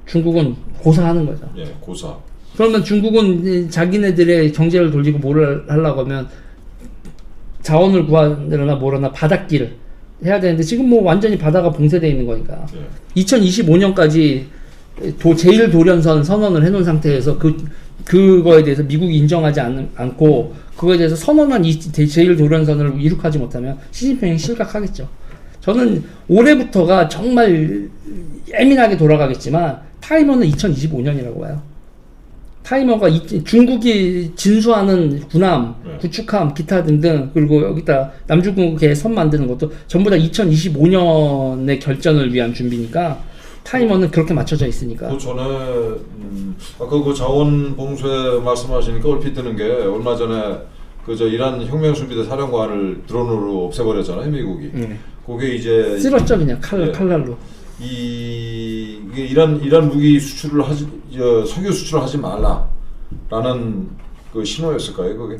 중국은 고사하는 거죠. 예, 고사. 그러면 중국은 자기네들의 경제를 돌리고 뭐를 하려고 하면 자원을 구하느나 뭐라나 바닷길 해야 되는데 지금 뭐 완전히 바다가 봉쇄되어 있는 거니까. 예. 2025년까지 제일 도련선 선언을 해놓은 상태에서 그거에 대해서 미국이 인정하지 않고 그거에 대해서 선언한 이 제일 도련선을 이룩하지 못하면 시진핑이 실각하겠죠. 저는 올해부터가 정말 예민하게 돌아가겠지만 타이머는 2025년이라고 봐요. 타이머가 중국이 진수하는 군함, 네. 구축함, 기타 등등, 그리고 여기다 남중국해 선 만드는 것도 전부 다 2025년의 결전을 위한 준비니까 타이머는 그렇게 맞춰져 있으니까. 그 전에 아까 그 자원 봉쇄 말씀하시니까 얼핏 드는 게 얼마 전에 저 이란 혁명 수비대 사령관을 드론으로 없애버렸잖아요, 미국이. 그게 이제 쓸었죠, 그냥 예. 칼날로. 이게 이란 무기 수출을 석유 수출을 하지 말라라는 그 신호였을까요, 그게?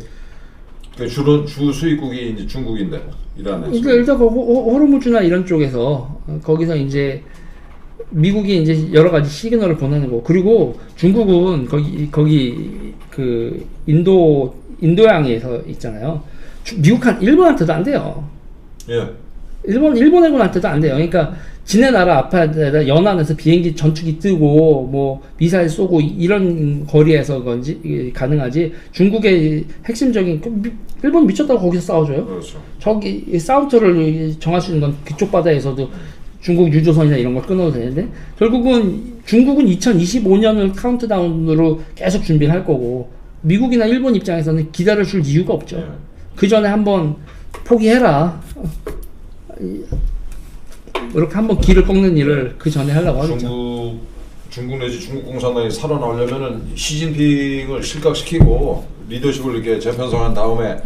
그 주 수입국이 이제 중국인데 이란에서. 일단 호르무즈나 이런 쪽에서 거기서 이제 미국이 이제 여러 가지 시그널을 보내는 거. 그리고 중국은 거기 그 인도양에서 있잖아요. 일본한테도 안 돼요. 예. 일본 해군한테도 안 돼요. 그러니까 지네 나라 앞에다 연안에서 비행기 전투기 뜨고 뭐 미사일 쏘고 이런 거리에서 건지 가능하지. 중국의 핵심적인 일본 미쳤다고 거기서 싸워줘요. 그렇죠. 저기 사우터를 정할 수 있는 건 그쪽 바다에서도 중국 유조선이나 이런 걸 끊어도 되는데 결국은 중국은 2025년을 카운트다운으로 계속 준비를 할 거고 미국이나 일본 입장에서는 기다려줄 이유가 없죠. 예. 그 전에 한번 포기해라. 이렇게 한번 길을 꺾는 일을 그 전에 하려고 하겠죠. 중국 내지 중국 공산당이 살아나려면은 시진핑을 실각시키고 리더십을 이렇게 재편성한 다음에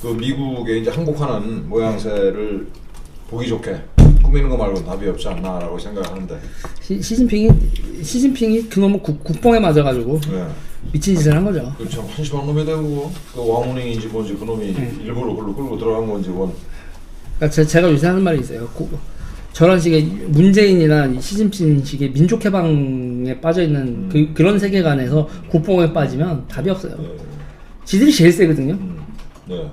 그 미국에 이제 항복하는 모양새를 보기 좋게 꾸미는 거 말고는 답이 없지 않나라고 생각하는데. 시진핑이 그놈의 국뽕에 맞아가지고 네. 미친 짓을 한 거죠. 그 참 한심한 놈이 되고 그 왕훈잉인지 뭔지 그 놈이 일부러 글로 끌고 들어간 건지 뭔. 그러니까 제가 요새 하는 말이 있어요. 저런 식의 문재인이나 시진핑식의 민족 해방에 빠져 있는 그런 세계관에서 국뽕에 빠지면 답이 없어요. 지들이 제일 세거든요. 네.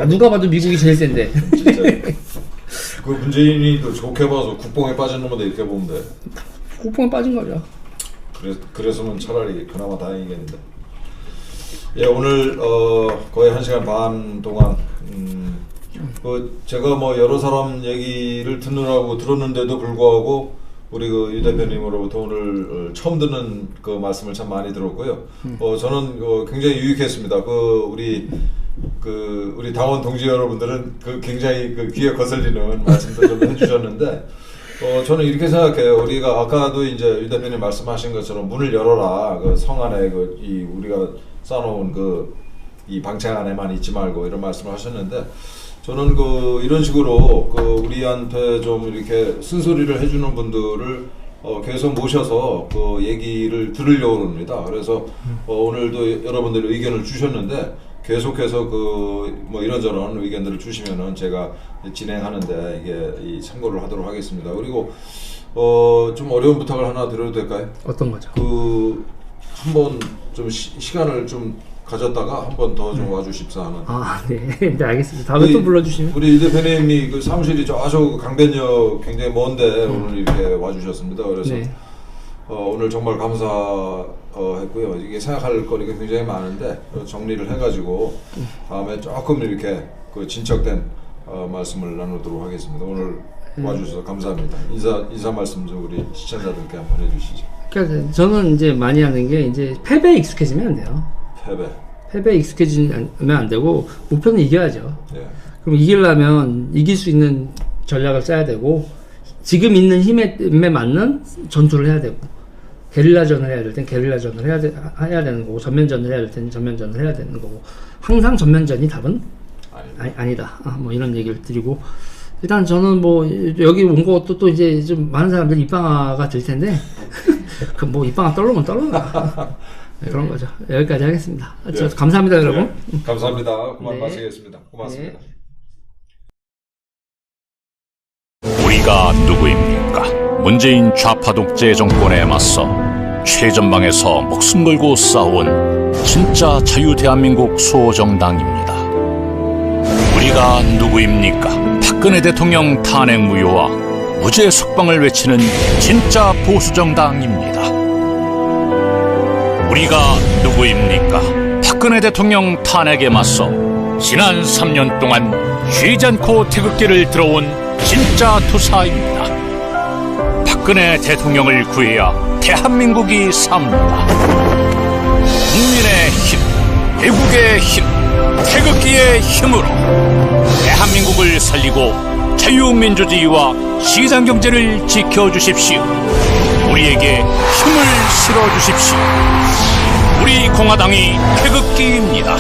누가 봐도 미국이 제일 센데. 진짜 그 문재인이 또 좋게 봐서 국뽕에 빠진 놈인데 이렇게 보면 돼. 국뽕에 빠진 거죠. 그래서는 차라리 그나마 다행이겠는데. 예, 오늘 거의 1시간 반 동안 제가 뭐 여러 사람 얘기를 듣느라고 들었는데도 불구하고 우리 그 유 대표님으로부터 오늘 처음 듣는 그 말씀을 참 많이 들었고요. 저는 굉장히 유익했습니다. 우리 당원 동지 여러분들은 굉장히 굉장히 귀에 거슬리는 말씀도 좀 해주셨는데, 저는 이렇게 생각해요. 우리가 아까도 이제 유 대표님 말씀하신 것처럼 문을 열어라. 그 성 안에 우리가 쌓아놓은 이 방책 안에만 있지 말고 이런 말씀을 하셨는데, 저는 이런 식으로 우리한테 좀 이렇게 쓴소리를 해주는 분들을 계속 모셔서 얘기를 들으려고 합니다. 그래서 오늘도 여러분들이 의견을 주셨는데 계속해서 뭐 이런저런 의견들을 주시면은 제가 진행하는데 이게 참고를 하도록 하겠습니다. 그리고 좀 어려운 부탁을 하나 드려도 될까요? 어떤 거죠? 한번 좀 시간을 좀 가졌다가 한 번 더 좀 와주십사 하는. 네. 네, 알겠습니다. 다음에 또 불러주시면. 우리 유 대표님이 사무실이 저 강변역 굉장히 먼데 오늘 이렇게 와주셨습니다. 그래서 네. 오늘 정말 감사했고요. 이게 생각할 거리가 굉장히 많은데 정리를 해가지고 다음에 조금 이렇게 진척된 말씀을 나누도록 하겠습니다. 오늘 와주셔서 감사합니다. 인사 말씀 좀 우리 시청자들께 한번 해주시죠. 그러니까 저는 이제 많이 하는 게 이제 패배에 익숙해지면 안 돼요. 패배에 익숙해지면 안 되고 목표는 이겨야죠. 예. 그럼 이기려면 이길 수 있는 전략을 짜야 되고 지금 있는 힘에 맞는 전투를 해야 되고 게릴라전을 해야 될 땐 게릴라전을 해야 되는 거고 전면전을 해야 될 땐 전면전을 해야 되는 거고 항상 전면전이 답은 아니다. 뭐 이런 얘기를 드리고 일단 저는 뭐 여기 온 것도 또 이제 좀 많은 사람들이 입방아가 될 텐데 뭐 입방아 떨르면 떨르나 네, 그런 거죠. 여기까지 하겠습니다. 저 감사합니다, 여러분. 감사합니다. 그만 네. 마치겠습니다. 고맙습니다. 우리가 누구입니까? 문재인 좌파 독재 정권에 맞서 최전방에서 목숨 걸고 싸운 진짜 자유 대한민국 수호정당입니다. 우리가 누구입니까? 박근혜 대통령 탄핵 무효와 무죄 석방을 외치는 진짜 보수정당입니다. 우리가 누구입니까? 박근혜 대통령 탄핵에 맞서 지난 3년 동안 쉬지 않고 태극기를 들어온 진짜 투사입니다. 박근혜 대통령을 구해야 대한민국이 삽니다. 국민의 힘, 애국의 힘, 태극기의 힘으로 대한민국을 살리고 자유민주주의와 시장경제를 지켜주십시오. 우리에게 힘을 실어주십시오. 우리 공화당이 태극기입니다.